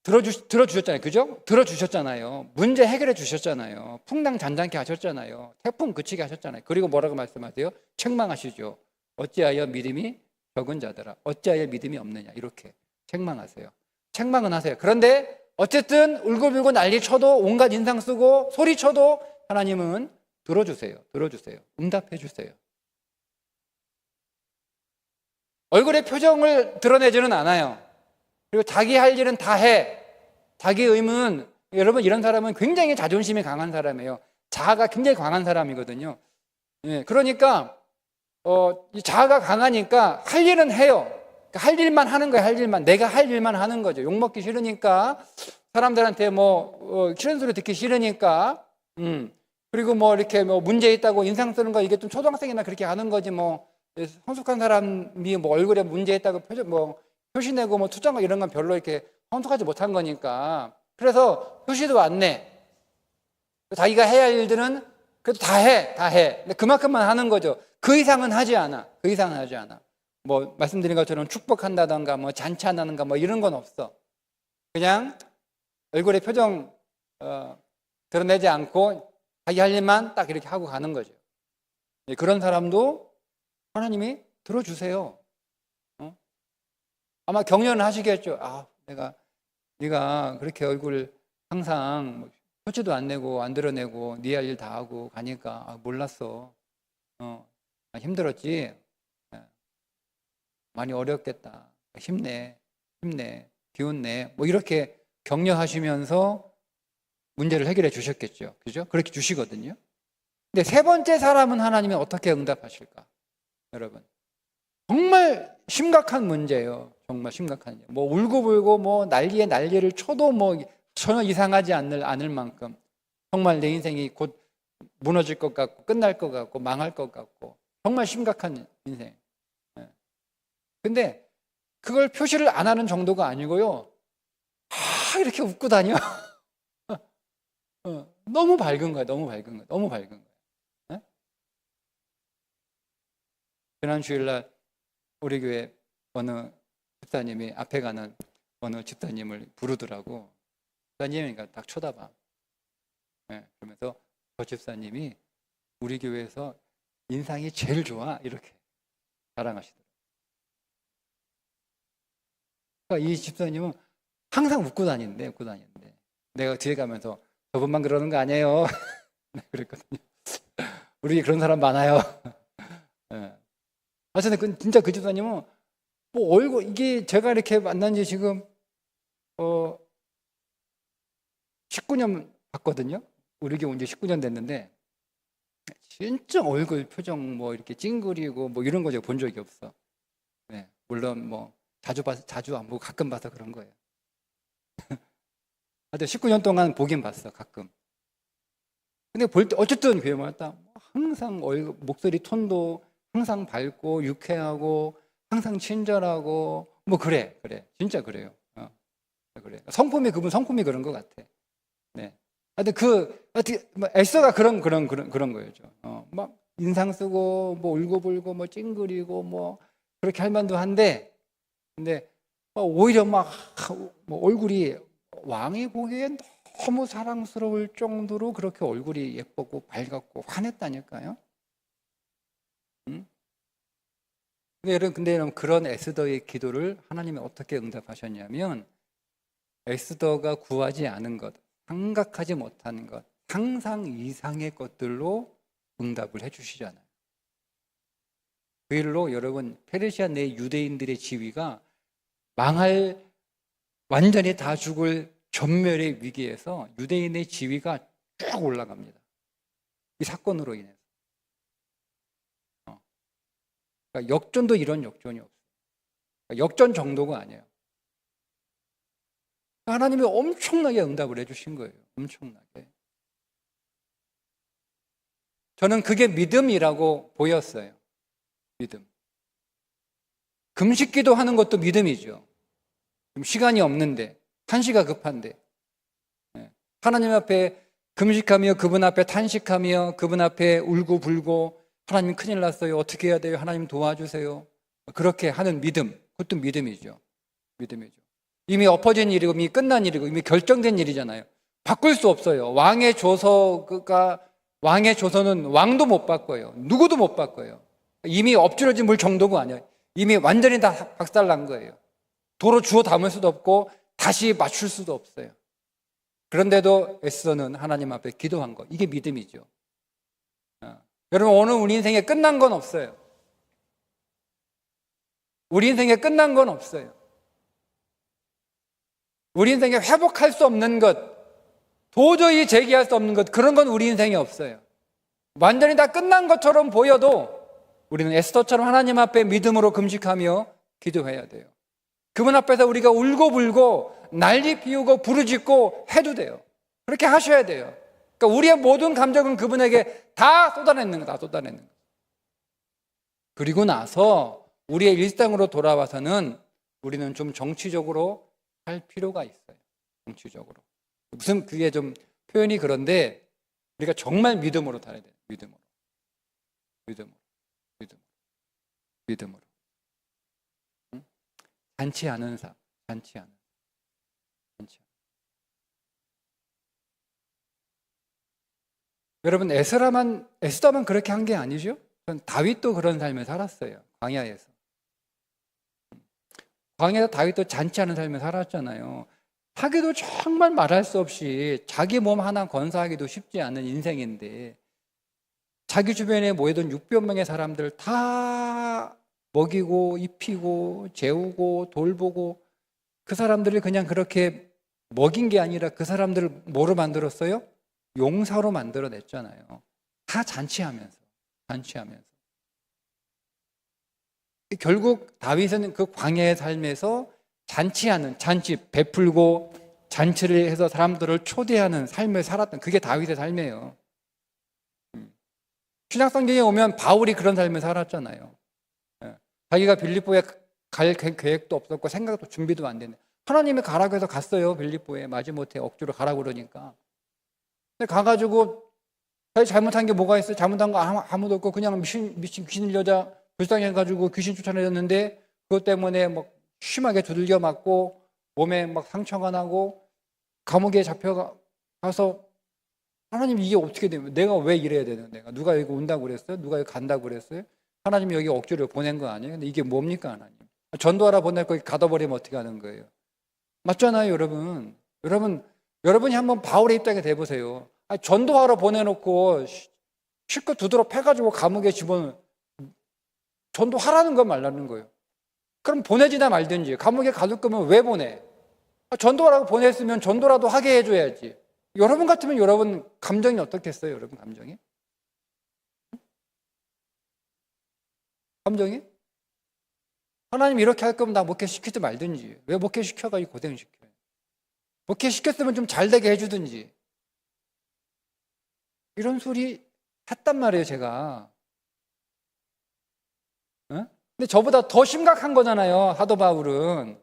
들어주셨잖아요. 그죠? 들어주셨잖아요. 문제 해결해 주셨잖아요. 풍랑 잔잔케 하셨잖아요. 태풍 그치게 하셨잖아요. 그리고 뭐라고 말씀하세요? 책망하시죠. 어찌하여 믿음이 적은 자들아 어찌하여 믿음이 없느냐 이렇게 책망하세요. 책망은 하세요. 그런데 어쨌든 울고불고 난리 쳐도 온갖 인상 쓰고 소리 쳐도 하나님은 들어주세요. 응답해 주세요. 얼굴의 표정을 드러내지는 않아요. 그리고 자기 할 일은 다 해. 자기 의무는, 여러분 이런 사람은 굉장히 자존심이 강한 사람이에요. 자아가 굉장히 강한 사람이거든요. 그러니까 이 자아가 강하니까 할 일은 해요. 그러니까 할 일만 하는 거예요. 할 일만. 내가 할 일만 하는 거죠. 욕먹기 싫으니까 사람들한테 싫은 소리 듣기 싫으니까 그리고 이렇게 문제 있다고 인상 쓰는 거 이게 좀 초등학생이나 그렇게 하는 거지 성숙한 사람이 얼굴에 문제 있다고 표시내고 투정하고 이런 건 별로 이렇게 성숙하지 못한 거니까 그래서 표시도 안 내. 자기가 해야 할 일들은 그래도 다 해. 근데 그만큼만 하는 거죠. 그 이상은 하지 않아. 말씀드린 것처럼 축복한다던가 잔치한다던가 이런 건 없어. 그냥 얼굴에 표정 드러내지 않고 자기 할 일만 딱 이렇게 하고 가는 거죠. 그런 사람도 하나님이 들어주세요. 아마 격려는 하시겠죠. 네가 그렇게 얼굴 항상 표치도 안 내고 안 드러내고 네 할 일 다 하고 가니까 몰랐어. 힘들었지. 많이 어렵겠다. 힘내. 기운내. 이렇게 격려하시면서 문제를 해결해 주셨겠죠. 그죠? 그렇게 주시거든요. 근데 세 번째 사람은 하나님이 어떻게 응답하실까? 여러분. 정말 심각한 문제예요. 정말 심각한 문제. 울고불고 난리를 쳐도 전혀 이상하지 않을 만큼 정말 내 인생이 곧 무너질 것 같고 끝날 것 같고 망할 것 같고 정말 심각한 인생. 근데 그걸 표시를 안 하는 정도가 아니고요. 이렇게 웃고 다녀. 너무 밝은 거야. 지난 주일날 우리 교회 어느 집사님이 앞에 가는 어느 집사님을 부르더라고. 집사님이니까 딱 쳐다봐. 그러면서 저 집사님이 우리 교회에서 인상이 제일 좋아 이렇게 자랑하시더라고요. 그러니까 이 집사님은 항상 웃고 다니는데 내가 뒤에 가면서 저분만 그러는 거 아니에요. 그랬거든요. 우리 그런 사람 많아요. 하여튼 진짜 그 집사님은 얼굴 이게 제가 이렇게 만난 지 지금 19년 봤거든요. 우리 교회 온 지 19년 됐는데 진짜 얼굴 표정 이렇게 찡그리고 이런 거 제가 본 적이 없어. 물론 자주 안 보고 가끔 봐서 그런 거예요. 하여튼 19년 동안 보긴 봤어 가끔. 근데 볼 때 어쨌든 교회마다 항상 목소리 톤도 항상 밝고 유쾌하고 항상 친절하고 그래 진짜 그래요. 그래. 그분 성품이 그런 것 같아. 하여튼 어떻게 에스더가 그런 거예요. 막 인상 쓰고 뭐 울고불고 뭐 찡그리고 뭐 그렇게 할 만도 한데, 근데 오히려 막 뭐 얼굴이 왕이 보기엔 너무 사랑스러울 정도로 그렇게 얼굴이 예쁘고 밝았고 환했다니까요. 응? 근데 여러분 그런 에스더의 기도를 하나님이 어떻게 응답하셨냐면, 에스더가 구하지 않은 것, 생각하지 못한 것, 상상 이상의 것들로 응답을 해주시잖아요. 그 일로 여러분 페르시아 내 유대인들의 지위가 망할, 완전히 다 죽을 전멸의 위기에서 유대인의 지위가 쭉 올라갑니다. 이 사건으로 인해서. 그러니까 역전도 이런 역전이 없어요. 그러니까 역전 정도가 아니에요. 하나님이 엄청나게 응답을 해주신 거예요. 엄청나게. 저는 그게 믿음이라고 보였어요. 믿음. 금식기도 하는 것도 믿음이죠. 시간이 없는데, 한시가 급한데, 하나님 앞에 금식하며 그분 앞에 탄식하며 그분 앞에 울고불고, 하나님 큰일 났어요. 어떻게 해야 돼요? 하나님 도와주세요. 그렇게 하는 믿음, 그것도 믿음이죠. 믿음이죠. 이미 엎어진 일이고 이미 끝난 일이고 이미 결정된 일이잖아요. 바꿀 수 없어요. 왕의 조서는 왕도 못 바꿔요. 누구도 못 바꿔요. 이미 엎질러진 물 정도가 아니에요. 이미 완전히 다 박살난 거예요. 도로 주워 담을 수도 없고 다시 맞출 수도 없어요. 그런데도 에스더는 하나님 앞에 기도한 것, 이게 믿음이죠. 여러분, 오늘 우리 인생에 끝난 건 없어요. 우리 인생에 끝난 건 없어요. 우리 인생에 회복할 수 없는 것, 도저히 재기할 수 없는 것, 그런 건 우리 인생에 없어요. 완전히 다 끝난 것처럼 보여도 우리는 에스더처럼 하나님 앞에 믿음으로 금식하며 기도해야 돼요. 그분 앞에서 우리가 울고불고 난리 피우고 부르짖고 해도 돼요. 그렇게 하셔야 돼요. 그러니까 우리의 모든 감정은 그분에게 다 쏟아내는 거다. 쏟아내는 거. 그리고 나서 우리의 일상으로 돌아와서는 우리는 좀 정치적으로 할 필요가 있어요. 정치적으로. 무슨 그게 좀 표현이 그런데 우리가 정말 믿음으로 살아야 돼요. 믿음으로. 응? 잔치 않은 삶. 여러분, 에스더만 그렇게 한 게 아니죠? 다윗도 그런 삶을 살았어요. 광야에서. 광야에서 다윗도 잔치 않은 삶을 살았잖아요. 하기도 정말 말할 수 없이 자기 몸 하나 건사하기도 쉽지 않은 인생인데, 자기 주변에 모여든 600명의 사람들 다 먹이고 입히고 재우고 돌보고, 그 사람들을 그냥 그렇게 먹인 게 아니라 그 사람들을 뭐로 만들었어요? 용사로 만들어냈잖아요. 다 잔치하면서. 결국 다윗은 그 광야의 삶에서 잔치 베풀고 잔치를 해서 사람들을 초대하는 삶을 살았던, 그게 다윗의 삶이에요. 신약성경에 오면 바울이 그런 삶을 살았잖아요. 자기가 빌립보에 갈 계획도 없었고 생각도 준비도 안 되는, 하나님이 가라고 해서 갔어요. 빌립보에 마지못해 억지로 가라고 그러니까. 근데 가가지고 자기 잘못한 게 뭐가 있어요? 잘못한 거 아무도 없고 그냥 미친 귀신 여자 불쌍해가지고 귀신 쫓아내렸는데, 그것 때문에 막 심하게 두들겨 맞고 몸에 막 상처가 나고 감옥에 잡혀가서, 하나님 이게 어떻게 되면, 내가 왜 이래야 되는, 내가 누가 여기 온다고 그랬어요? 누가 여기 간다고 그랬어요? 하나님이 여기 억지로 보낸 거 아니에요? 근데 이게 뭡니까 하나님? 전도하라 보낼 거 가둬버리면 어떻게 하는 거예요? 맞잖아요, 여러분. 여러분이 한번 바울의 입장에 대보세요. 전도하러 보내놓고 실컷 두드러 패가지고 감옥에 집어넣은, 전도하라는 거 말라는 거예요. 그럼 보내지나 말든지. 감옥에 가둘 거면 왜 보내? 전도하라고 보냈으면 전도라도 하게 해줘야지. 여러분 같으면 여러분 감정이 어떻겠어요? 여러분 감정이? 하나님 이렇게 할 거면 나 목회시키지 말든지. 왜 목회시켜가지고 고생시켜요? 목회시켰으면 좀 잘 되게 해주든지. 이런 소리 했단 말이에요, 제가. 근데 저보다 더 심각한 거잖아요, 사도 바울은.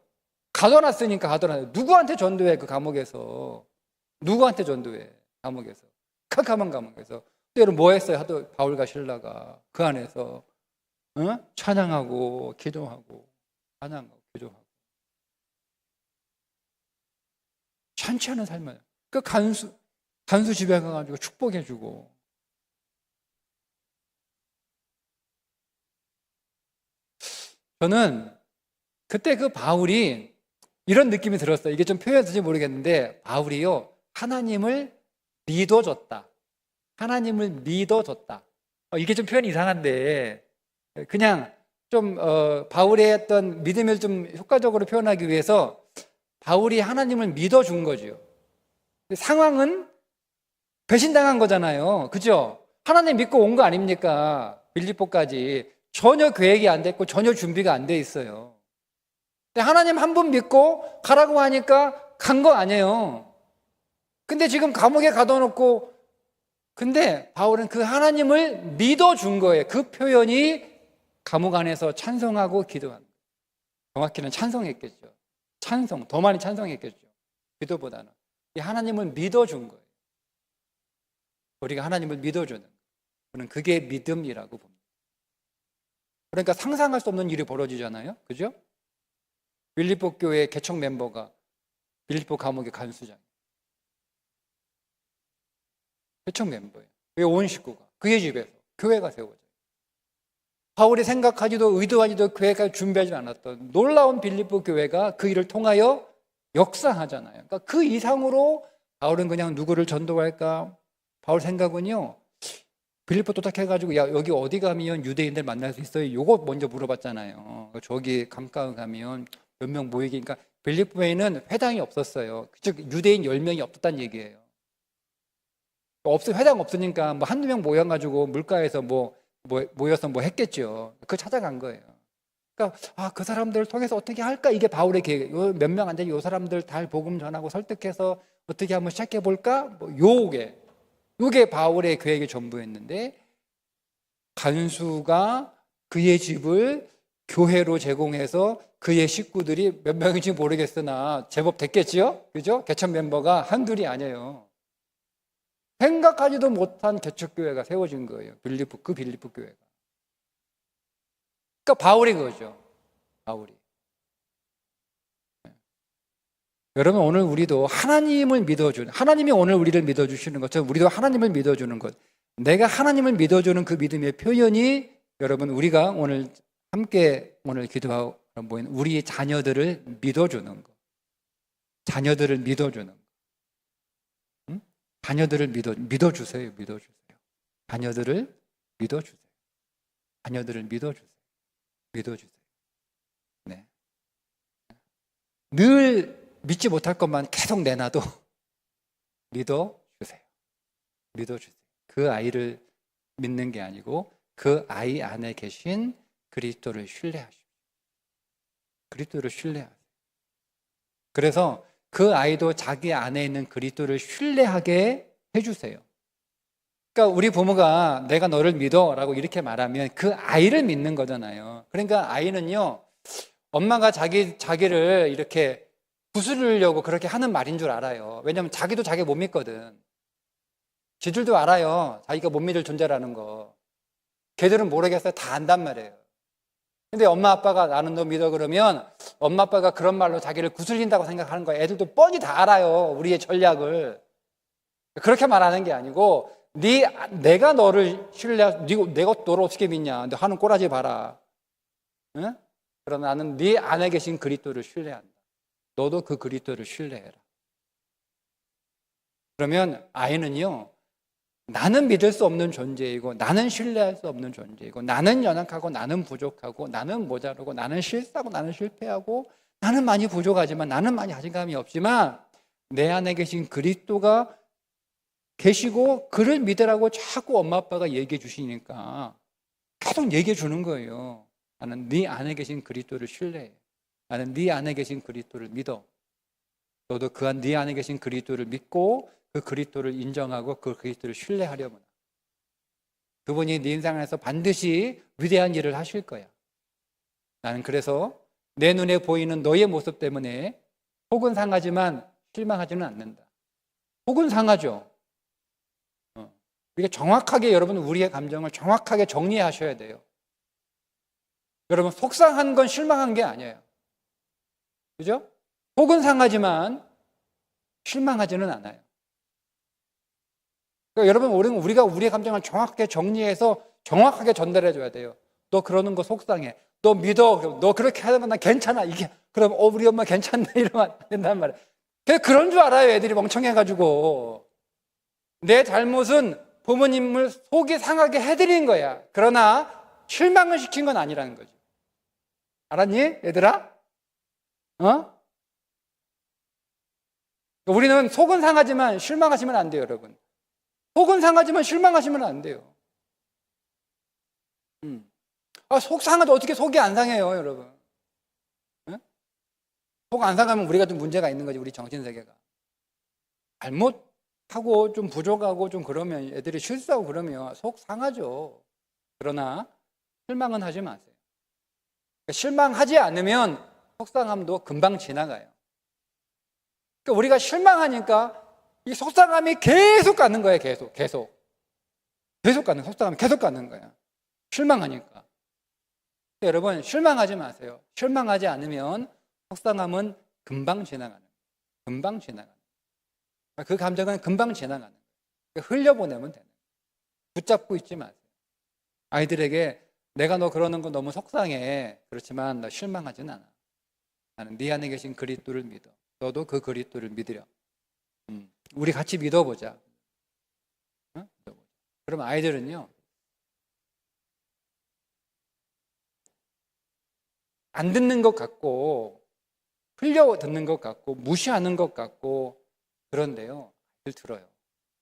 가둬놨으니까. 누구한테 전도해, 그 감옥에서? 누구한테 전도해? 감옥에서. 캄캄한 감옥에서. 여러분 뭐 했어요? 하도 바울과 실라가 그 안에서 찬양하고 기도하고 찬양하고 기도하고 찬치하는 삶을. 그 간수 집에 가가지고 축복해주고. 저는 그때 그 바울이 이런 느낌이 들었어요. 이게 좀 표현될지 모르겠는데 바울이요 하나님을 믿어줬다. 하나님을 믿어줬다. 이게 좀 표현이 이상한데 그냥 좀 바울의 어떤 믿음을 좀 효과적으로 표현하기 위해서 바울이 하나님을 믿어준 거죠. 상황은 배신당한 거잖아요. 그죠? 하나님 믿고 온 거 아닙니까? 빌립보까지 전혀 계획이 안 됐고 전혀 준비가 안 돼 있어요. 근데 하나님 한 분 믿고 가라고 하니까 간 거 아니에요. 근데 지금 감옥에 가둬놓고 근데 바울은 그 하나님을 믿어준 거예요. 그 표현이 감옥 안에서 찬송하고 기도한 거예요. 정확히는 찬송했겠죠. 찬송, 더 많이 찬송했겠죠. 기도보다는. 이 하나님을 믿어준 거예요. 우리가 하나님을 믿어주는 거예요. 저는 그게 믿음이라고 봅니다. 그러니까 상상할 수 없는 일이 벌어지잖아요. 그죠? 빌립보 교회 개척 멤버가 빌립보 감옥의 간수장. 개척 멤버예요. 그의 온 식구가 그의 집에서 교회가 세워져요. 바울이 생각하지도 의도하지도 교회가 준비하지 않았던 놀라운 빌립보 교회가 그 일을 통하여 역사하잖아요. 그러니까 그 이상으로 바울은 그냥 누구를 전도할까? 바울 생각은요. 빌립보 도착해가지고 야 여기 어디 가면 유대인들 만날 수 있어요? 요거 먼저 물어봤잖아요. 저기 강가에 가면 몇 명 모이게. 그러니까 빌립보에는 회당이 없었어요. 즉 유대인 10명이 없었다는 얘기예요. 회당 없으니까 뭐 한두 명 모여가지고 물가에서 모여서 했겠죠. 그거 찾아간 거예요. 그러니까 그 사람들을 통해서 어떻게 할까? 이게 바울의 계획. 몇 명 안 되니 요 사람들 다 복음 전하고 설득해서 어떻게 한번 시작해 볼까? 요게 바울의 계획의 전부였는데 간수가 그의 집을 교회로 제공해서 그의 식구들이 몇 명인지 모르겠으나 제법 됐겠지요? 그죠? 개척 멤버가 한둘이 아니에요. 생각하지도 못한 개척교회가 세워진 거예요. 빌립보 교회가. 그러니까 바울이 그거죠. 바울이. 여러분 오늘 우리도 하나님을 하나님이 오늘 우리를 믿어주시는 것처럼 우리도 하나님을 믿어주는 것. 내가 하나님을 믿어주는 그 믿음의 표현이 여러분 우리가 오늘 함께 기도하고 모인 우리 자녀들을 믿어주는 것. 자녀들을 믿어주는 것. 자녀들을 믿어주세요. 자녀들을 믿어주세요. 자녀들을 믿어주세요. 네. 늘 믿지 못할 것만 계속 내놔도 믿어주세요. 그 아이를 믿는 게 아니고 그 아이 안에 계신 그리스도를 신뢰하십시오. 그리스도를 신뢰하세요. 그래서 그 아이도 자기 안에 있는 그리스도를 신뢰하게 해주세요. 그러니까 우리 부모가 내가 너를 믿어라고 이렇게 말하면 그 아이를 믿는 거잖아요. 그러니까 아이는요, 엄마가 자기를 이렇게 부수려고 그렇게 하는 말인 줄 알아요. 왜냐하면 자기도 자기 못 믿거든. 지들도 알아요. 자기가 못 믿을 존재라는 거. 걔들은 모르겠어요. 다 안단 말이에요. 근데 엄마 아빠가 나는 너 믿어 그러면 엄마 아빠가 그런 말로 자기를 구슬린다고 생각하는 거예요. 애들도 뻔히 다 알아요. 우리의 전략을. 그렇게 말하는 게 아니고 내가 너를 내가 너를 어떻게 믿냐. 너 하는 꼬라지 봐라. 응? 그럼 나는 네 안에 계신 그리스도를 신뢰한다. 너도 그 그리스도를 신뢰해라. 그러면 아이는요. 나는 믿을 수 없는 존재이고 나는 신뢰할 수 없는 존재이고 나는 연약하고 나는 부족하고 나는 모자르고 나는 실수하고 나는 실패하고 나는 많이 부족하지만 나는 많이 자신감이 없지만 내 안에 계신 그리스도가 계시고 그를 믿으라고 자꾸 엄마 아빠가 얘기해 주시니까 계속 얘기해 주는 거예요. 나는 네 안에 계신 그리스도를 신뢰해. 나는 네 안에 계신 그리스도를 믿어. 너도 네 안에 계신 그리스도를 믿고 그 그리스도를 인정하고 그 그리스도를 신뢰하려면 그분이 네 인생 안에서 반드시 위대한 일을 하실 거야. 나는 그래서 내 눈에 보이는 너의 모습 때문에 혹은 상하지만 실망하지는 않는다. 혹은 상하죠. 우리가 정확하게 여러분 우리의 감정을 정확하게 정리하셔야 돼요. 여러분 속상한 건 실망한 게 아니에요. 그죠? 속은 상하지만 실망하지는 않아요. 그러니까 여러분 우리가 우리의 감정을 정확하게 정리해서 정확하게 전달해 줘야 돼요. 너 그러는 거 속상해. 너 믿어. 너 그렇게 하는 건 난 괜찮아. 이게 그럼 우리 엄마 괜찮네 이러면 안 된단 말이에요. 그런 줄 알아요. 애들이 멍청해가지고. 내 잘못은 부모님을 속이 상하게 해드린 거야. 그러나 실망을 시킨 건 아니라는 거죠. 알았니? 얘들아? 우리는 속은 상하지만 실망하시면 안 돼요, 여러분. 속은 상하지만 실망하시면 안 돼요. 속 상하도 어떻게 속이 안 상해요, 여러분? 속 안 상하면 우리가 좀 문제가 있는 거지, 우리 정신세계가. 잘못하고 좀 부족하고 좀 그러면 애들이 실수하고 그러면 속 상하죠. 그러나 실망은 하지 마세요. 실망하지 않으면 속상함도 금방 지나가요. 그러니까 우리가 실망하니까 이 속상함이 계속 가는 거예요. 계속 가는, 속상함이 계속 가는 거예요. 실망하니까. 여러분 실망하지 마세요. 실망하지 않으면 속상함은 금방 지나가는 거예요. 금방 지나가는 거예요. 그 감정은 금방 지나가는 거예요. 흘려보내면 되는 거예요. 붙잡고 있지 마세요. 아이들에게 내가 너 그러는 거 너무 속상해. 그렇지만 나 실망하진 않아. 나는 네 안에 계신 그리스도를 믿어. 너도 그 그리스도를 믿으려. 우리 같이 믿어보자. 그럼 아이들은요, 안 듣는 것 같고 흘려 듣는 것 같고 무시하는 것 같고 그런데요, 들어요.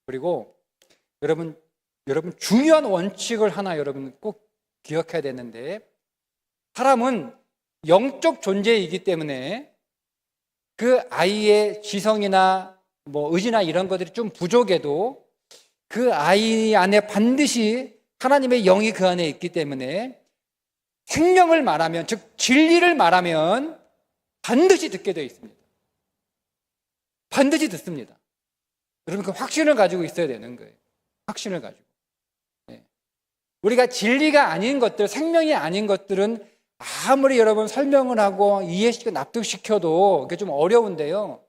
그리고 여러분 중요한 원칙을 하나 여러분 꼭 기억해야 되는데, 사람은 영적 존재이기 때문에 그 아이의 지성이나 의지나 이런 것들이 좀 부족해도 그 아이 안에 반드시 하나님의 영이 그 안에 있기 때문에 생명을 말하면, 즉 진리를 말하면 반드시 듣게 되어 있습니다. 반드시 듣습니다. 여러분 그 확신을 가지고 있어야 되는 거예요. 확신을 가지고. 우리가 진리가 아닌 것들, 생명이 아닌 것들은 아무리 여러분 설명을 하고 이해시키고 납득시켜도 그게 좀 어려운데요.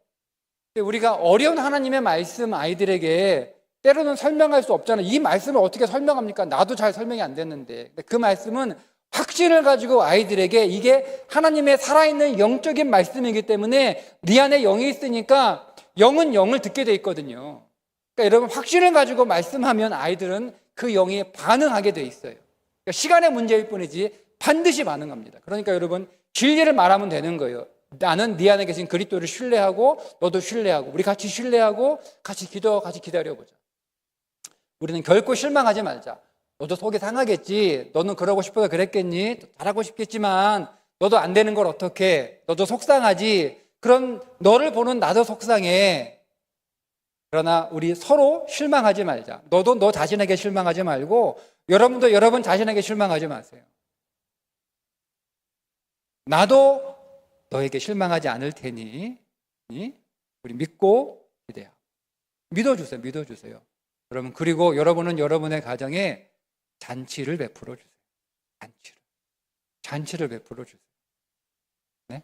우리가 어려운 하나님의 말씀 아이들에게 때로는 설명할 수 없잖아요. 이 말씀을 어떻게 설명합니까? 나도 잘 설명이 안 됐는데. 그 말씀은 확신을 가지고 아이들에게 이게 하나님의 살아있는 영적인 말씀이기 때문에 네 안에 영이 있으니까 영은 영을 듣게 돼 있거든요. 그러니까 여러분 확신을 가지고 말씀하면 아이들은 그 영이 반응하게 돼 있어요. 그러니까 시간의 문제일 뿐이지 반드시 반응합니다. 그러니까 여러분 진리를 말하면 되는 거예요. 나는 네 안에 계신 그리스도를 신뢰하고 너도 신뢰하고 우리 같이 신뢰하고 같이 기다려보자. 우리는 결코 실망하지 말자. 너도 속이 상하겠지. 너는 그러고 싶어서 그랬겠니? 잘하고 싶겠지만 너도 안 되는 걸 어떡해. 너도 속상하지. 그런 너를 보는 나도 속상해. 그러나 우리 서로 실망하지 말자. 너도 너 자신에게 실망하지 말고 여러분도 여러분 자신에게 실망하지 마세요. 나도 너에게 실망하지 않을 테니 우리 믿고 기대하고 믿어주세요. 여러분, 그리고 여러분은 여러분의 가정에 잔치를 베풀어 주세요. 잔치를 베풀어 주세요. 네?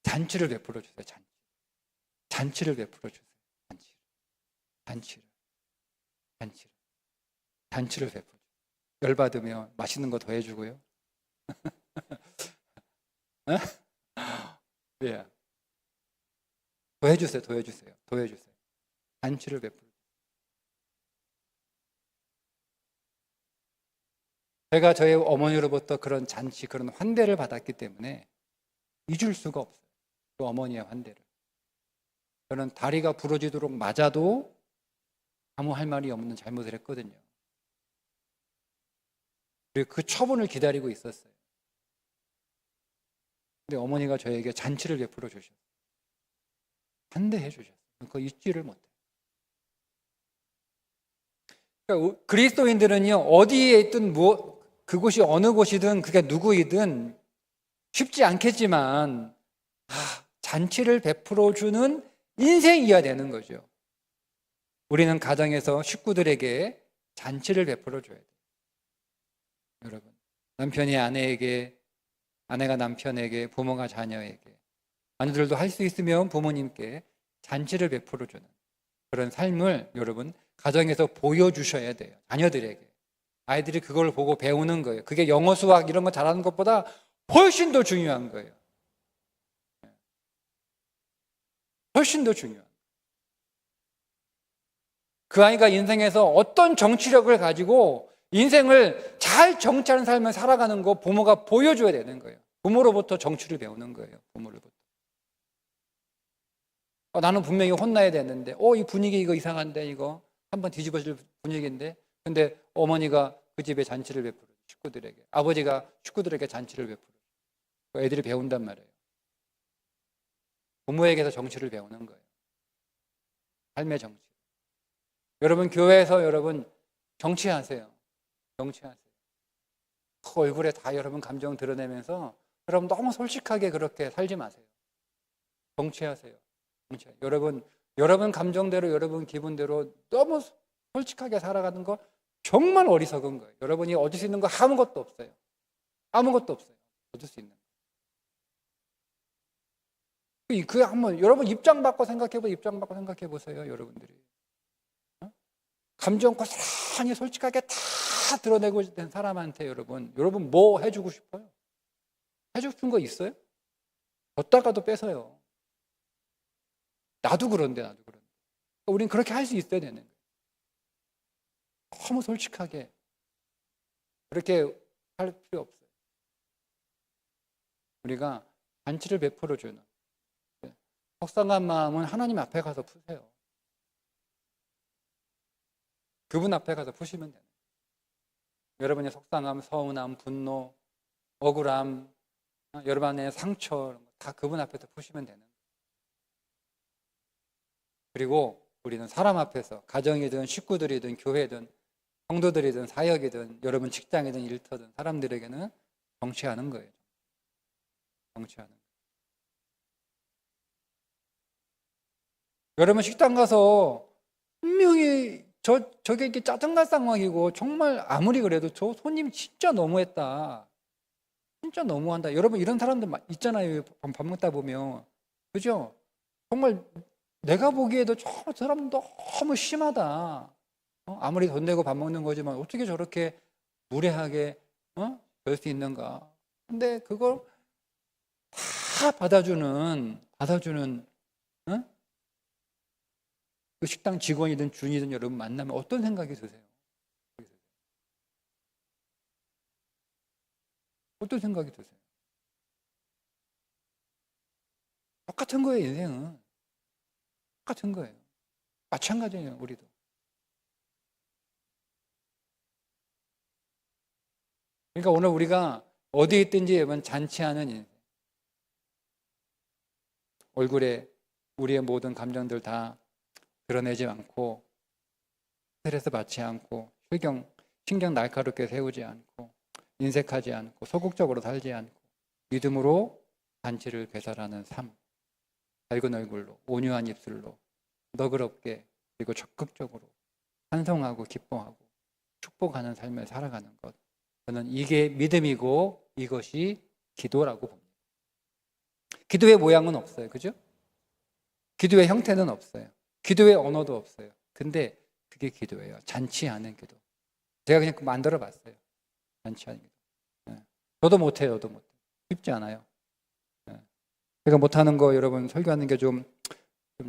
잔치를 베풀어 주세요. 잔치를 베풀어 주세요. 잔치를 베풀어 주세요. 열받으면 맛있는 거 더 해주고요. 예. 더 해주세요. 잔치를 베풀어 주세요. 제가 저희 어머니로부터 그런 잔치, 그런 환대를 받았기 때문에 잊을 수가 없어요. 그 어머니의 환대를. 저는 다리가 부러지도록 맞아도 아무 할 말이 없는 잘못을 했거든요. 그리고 그 처분을 기다리고 있었어요. 근데 어머니가 저에게 잔치를 베풀어 주셨어요. 환대해 주셨어요. 그거 잊지를 못해요. 그러니까 그리스도인들은요, 어디에 있든 그곳이 어느 곳이든 그게 누구이든 쉽지 않겠지만 잔치를 베풀어 주는 인생이어야 되는 거죠. 우리는 가정에서 식구들에게 잔치를 베풀어 줘야 돼요. 여러분, 남편이 아내에게, 아내가 남편에게, 부모가 자녀에게, 아내들도 할 수 있으면 부모님께 잔치를 베풀어 주는 그런 삶을 여러분 가정에서 보여주셔야 돼요. 자녀들에게. 아이들이 그걸 보고 배우는 거예요. 그게 영어, 수학 이런 거 잘하는 것보다 훨씬 더 중요한 거예요. 훨씬 더 중요한 거예요. 그 아이가 인생에서 어떤 정치력을 가지고 인생을 잘 정치하는 삶을 살아가는 거 부모가 보여줘야 되는 거예요. 부모로부터 정치를 배우는 거예요. 부모로부터. 나는 분명히 혼나야 되는데, 이 분위기 이거 이상한데, 이거 한번 뒤집어질 분위기인데, 근데 어머니가 그 집에 잔치를 베풀어 식구들에게, 아버지가 식구들에게 잔치를 베풀어 애들이 배운단 말이에요. 부모에게서 정치를 배우는 거예요. 삶의 정치. 여러분 교회에서 여러분 정치하세요. 정치하세요. 그 얼굴에 다 여러분 감정 드러내면서 여러분 너무 솔직하게 그렇게 살지 마세요. 정치하세요. 여러분 감정대로 여러분 기분대로 너무 솔직하게 살아가는 거 정말 어리석은 거예요. 여러분이 얻을 수 있는 거 아무것도 없어요. 아무것도 없어요. 얻을 수 있는 거. 그 한번 여러분 입장 바꿔 생각해 보세요, 여러분들이. 감정 고스란히 솔직하게 다 드러내고 된 사람한테 여러분 뭐 해주고 싶어요? 해주고 싶은 거 있어요? 줬다가도 뺏어요. 나도 그런데. 우린 그렇게 할 수 있어야 되는 거예요. 너무 솔직하게 그렇게 할 필요 없어요. 우리가 잔치를 베풀어 주는 속상한 마음은 하나님 앞에 가서 푸세요. 그분 앞에 가서 푸시면 돼요. 여러분의 속상함, 서운함, 분노, 억울함, 여러분의 상처 다 그분 앞에서 푸시면 되는 거예요. 그리고 우리는 사람 앞에서 가정이든 식구들이든 교회든 성도들이든 사역이든 여러분 직장이든 일터든 사람들에게는 정치하는 거예요. 정치하는 거예요. 여러분 식당 가서 분명히 저게 이렇게 짜증날 상황이고 정말 아무리 그래도 저 손님 진짜 너무했다. 진짜 너무한다. 여러분 이런 사람들 있잖아요. 밥 먹다 보면. 그죠? 정말 내가 보기에도 저 사람 너무 심하다. 아무리 돈 내고 밥 먹는 거지만 어떻게 저렇게 무례하게 그럴 수 있는가. 근데 그걸 다 받아주는 그 식당 직원이든 주인이든 여러분 만나면 어떤 생각이 드세요? 어떤 생각이 드세요? 똑같은 거예요, 인생은. 똑같은 거예요. 마찬가지예요, 우리도. 그러니까 오늘 우리가 어디에 있든지 여러분 잔치하는 인생. 얼굴에 우리의 모든 감정들 다 드러내지 않고 스트레스 받지 않고 신경 날카롭게 세우지 않고 인색하지 않고 소극적으로 살지 않고 믿음으로 잔치를 배설하는 삶. 밝은 얼굴로 온유한 입술로 너그럽게 그리고 적극적으로 찬송하고 기뻐하고 축복하는 삶을 살아가는 것. 저는 이게 믿음이고 이것이 기도라고 봅니다. 기도의 모양은 없어요. 그죠? 기도의 형태는 없어요. 기도의 언어도 없어요. 근데 그게 기도예요. 잔치하는 기도. 제가 그냥 만들어 봤어요. 잔치하는 기도. 저도 못해요. 쉽지 않아요. 제가 못하는 거 여러분 설교하는 게 좀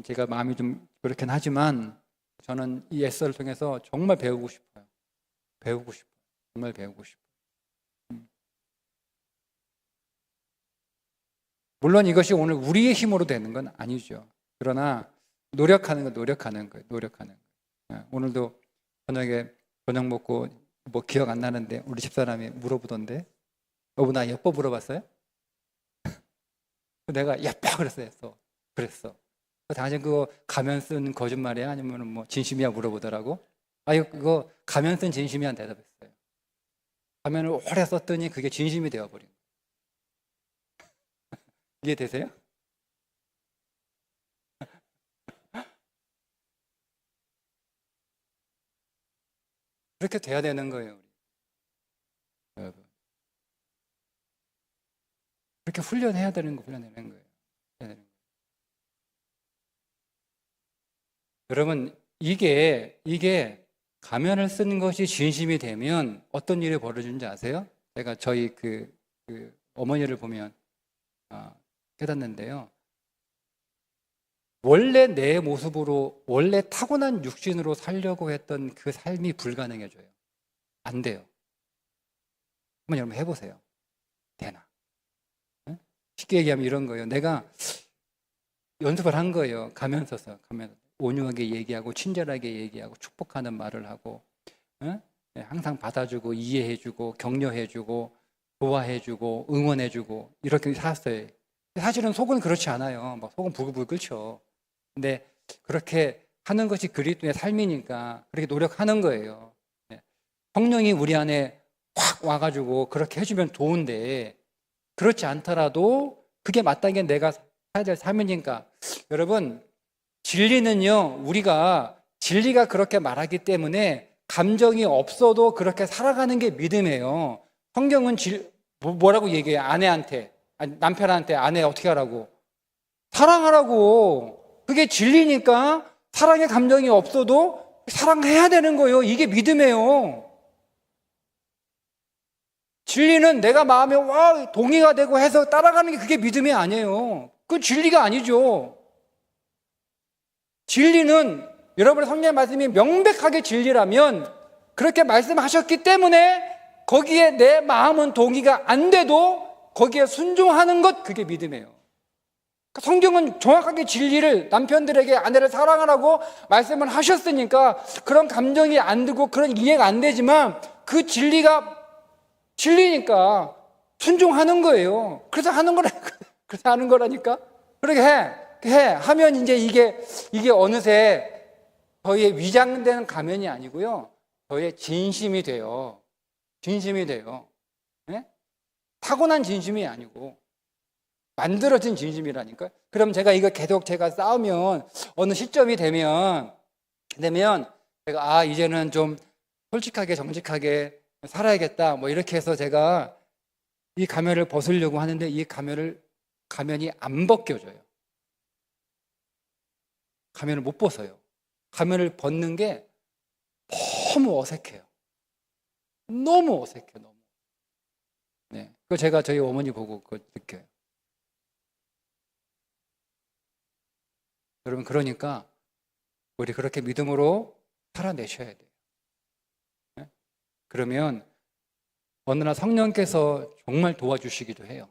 제가 마음이 좀 그렇긴 하지만 저는 이 에서를 통해서 정말 배우고 싶어요. 정말 배우고 싶어요. 물론 이것이 오늘 우리의 힘으로 되는 건 아니죠. 그러나 노력하는 거예요. 오늘도 저녁 먹고 뭐 기억 안 나는데 우리 집사람이 물어보던데 여보 나 예뻐 물어봤어요? 내가 예뻐 그랬어. 당신 그거 가면 쓴 거짓말이야? 아니면 뭐 진심이야? 물어보더라고. 그거 가면 쓴 진심이야? 대답했어요. 가면을 오래 썼더니 그게 진심이 되어버린 거예요. 이해되세요? 그렇게 돼야 되는 거예요, 여러분. 그렇게 훈련해야 되는 거예요. 해야 되는 거예요. 여러분, 이게 가면을 쓰는 것이 진심이 되면 어떤 일이 벌어지는지 아세요? 제가 저희 그 어머니를 보면 깨닫는데요. 원래 내 모습으로, 원래 타고난 육신으로 살려고 했던 그 삶이 불가능해져요. 안 돼요. 한번 여러분 해보세요. 되나? 네? 쉽게 얘기하면 이런 거예요. 내가 연습을 한 거예요. 가면 써서. 온유하게 얘기하고 친절하게 얘기하고 축복하는 말을 하고 항상 받아주고 이해해주고 격려해주고 좋아해주고 응원해주고 이렇게 살았어요. 사실은 속은 그렇지 않아요. 막 속은 부글부글 끓죠. 근데 그렇게 하는 것이 그리스도의 삶이니까 그렇게 노력하는 거예요. 성령이 우리 안에 확 와가지고 그렇게 해주면 좋은데 그렇지 않더라도 그게 마땅히 내가 살아야 될 삶이니까 여러분 진리는요, 우리가 진리가 그렇게 말하기 때문에 감정이 없어도 그렇게 살아가는 게 믿음이에요. 성경은 뭐라고 얘기해요? 아내한테, 남편한테 아내 어떻게 하라고? 사랑하라고. 그게 진리니까 사랑의 감정이 없어도 사랑해야 되는 거예요. 이게 믿음이에요. 진리는 내가 마음에 동의가 되고 해서 따라가는 게 그게 믿음이 아니에요. 그건 진리가 아니죠. 진리는 여러분의 성령의 말씀이 명백하게 진리라면 그렇게 말씀하셨기 때문에 거기에 내 마음은 동의가 안 돼도 거기에 순종하는 것, 그게 믿음이에요. 성경은 정확하게 진리를 남편들에게 아내를 사랑하라고 말씀을 하셨으니까 그런 감정이 안 들고 그런 이해가 안 되지만 그 진리가 진리니까 순종하는 거예요. 그래서 하는 거라니까. 그렇게 하면 이제 이게 어느새 저희의 위장된 가면이 아니고요. 저희의 진심이 돼요. 진심이 돼요. 네? 타고난 진심이 아니고 만들어진 진심이라니까요. 그럼 제가 이거 계속 제가 싸우면 어느 시점이 되면 제가 이제는 좀 솔직하게 정직하게 살아야겠다 뭐 이렇게 해서 제가 이 가면을 벗으려고 하는데 이 가면이 안 벗겨져요. 가면을 못 벗어요. 가면을 벗는 게 너무 어색해요. 너무 어색해요. 너무. 네. 그 제가 저희 어머니 보고 그거 느껴요. 여러분 그러니까 우리 그렇게 믿음으로 살아내셔야 돼요. 네? 그러면 어느 날 성령께서 정말 도와주시기도 해요.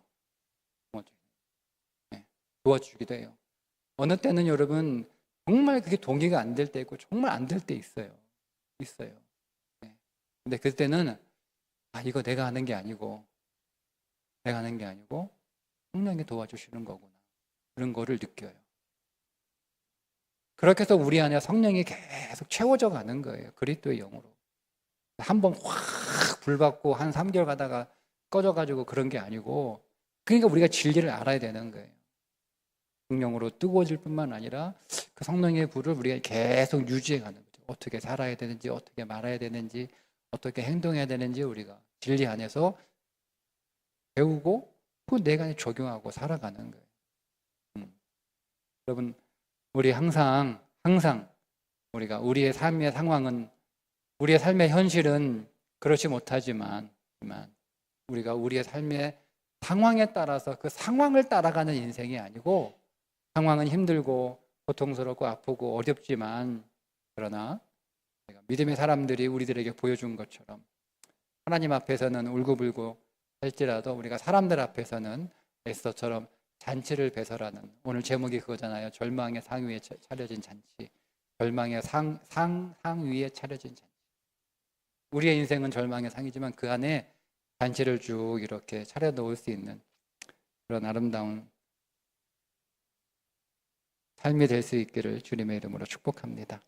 네. 도와주기도 해요. 어느 때는 여러분 정말 그게 동의가 안 될 때 있고 정말 안 될 때 있어요. 네. 근데 그때는 이거 내가 하는 게 아니고 성령이 도와주시는 거구나. 그런 거를 느껴요. 그렇게 해서 우리 안에 성령이 계속 채워져 가는 거예요. 그리스도의 영으로. 한번 확 불받고 한 3개월 가다가 꺼져가지고 그런 게 아니고 그러니까 우리가 진리를 알아야 되는 거예요. 성령으로 뜨거워질 뿐만 아니라 그 성령의 불을 우리가 계속 유지해 가는 거죠. 어떻게 살아야 되는지, 어떻게 말해야 되는지, 어떻게 행동해야 되는지 우리가 진리 안에서 배우고 그 내가 적용하고 살아가는 거예요. 여러분, 우리 항상 우리가 우리의 삶의 상황은 우리의 삶의 현실은 그렇지 못하지만 우리가 우리의 삶의 상황에 따라서 그 상황을 따라가는 인생이 아니고 상황은 힘들고 고통스럽고 아프고 어렵지만 그러나 믿음의 사람들이 우리들에게 보여준 것처럼 하나님 앞에서는 울고불고 할지라도 우리가 사람들 앞에서는 에스더처럼 잔치를 배설하는 오늘 제목이 그거잖아요. 절망의 상 위에 차려진 잔치. 절망의 상 위에 차려진 잔치. 우리의 인생은 절망의 상이지만 그 안에 잔치를 쭉 이렇게 차려놓을 수 있는 그런 아름다운 삶이 될 수 있기를 주님의 이름으로 축복합니다.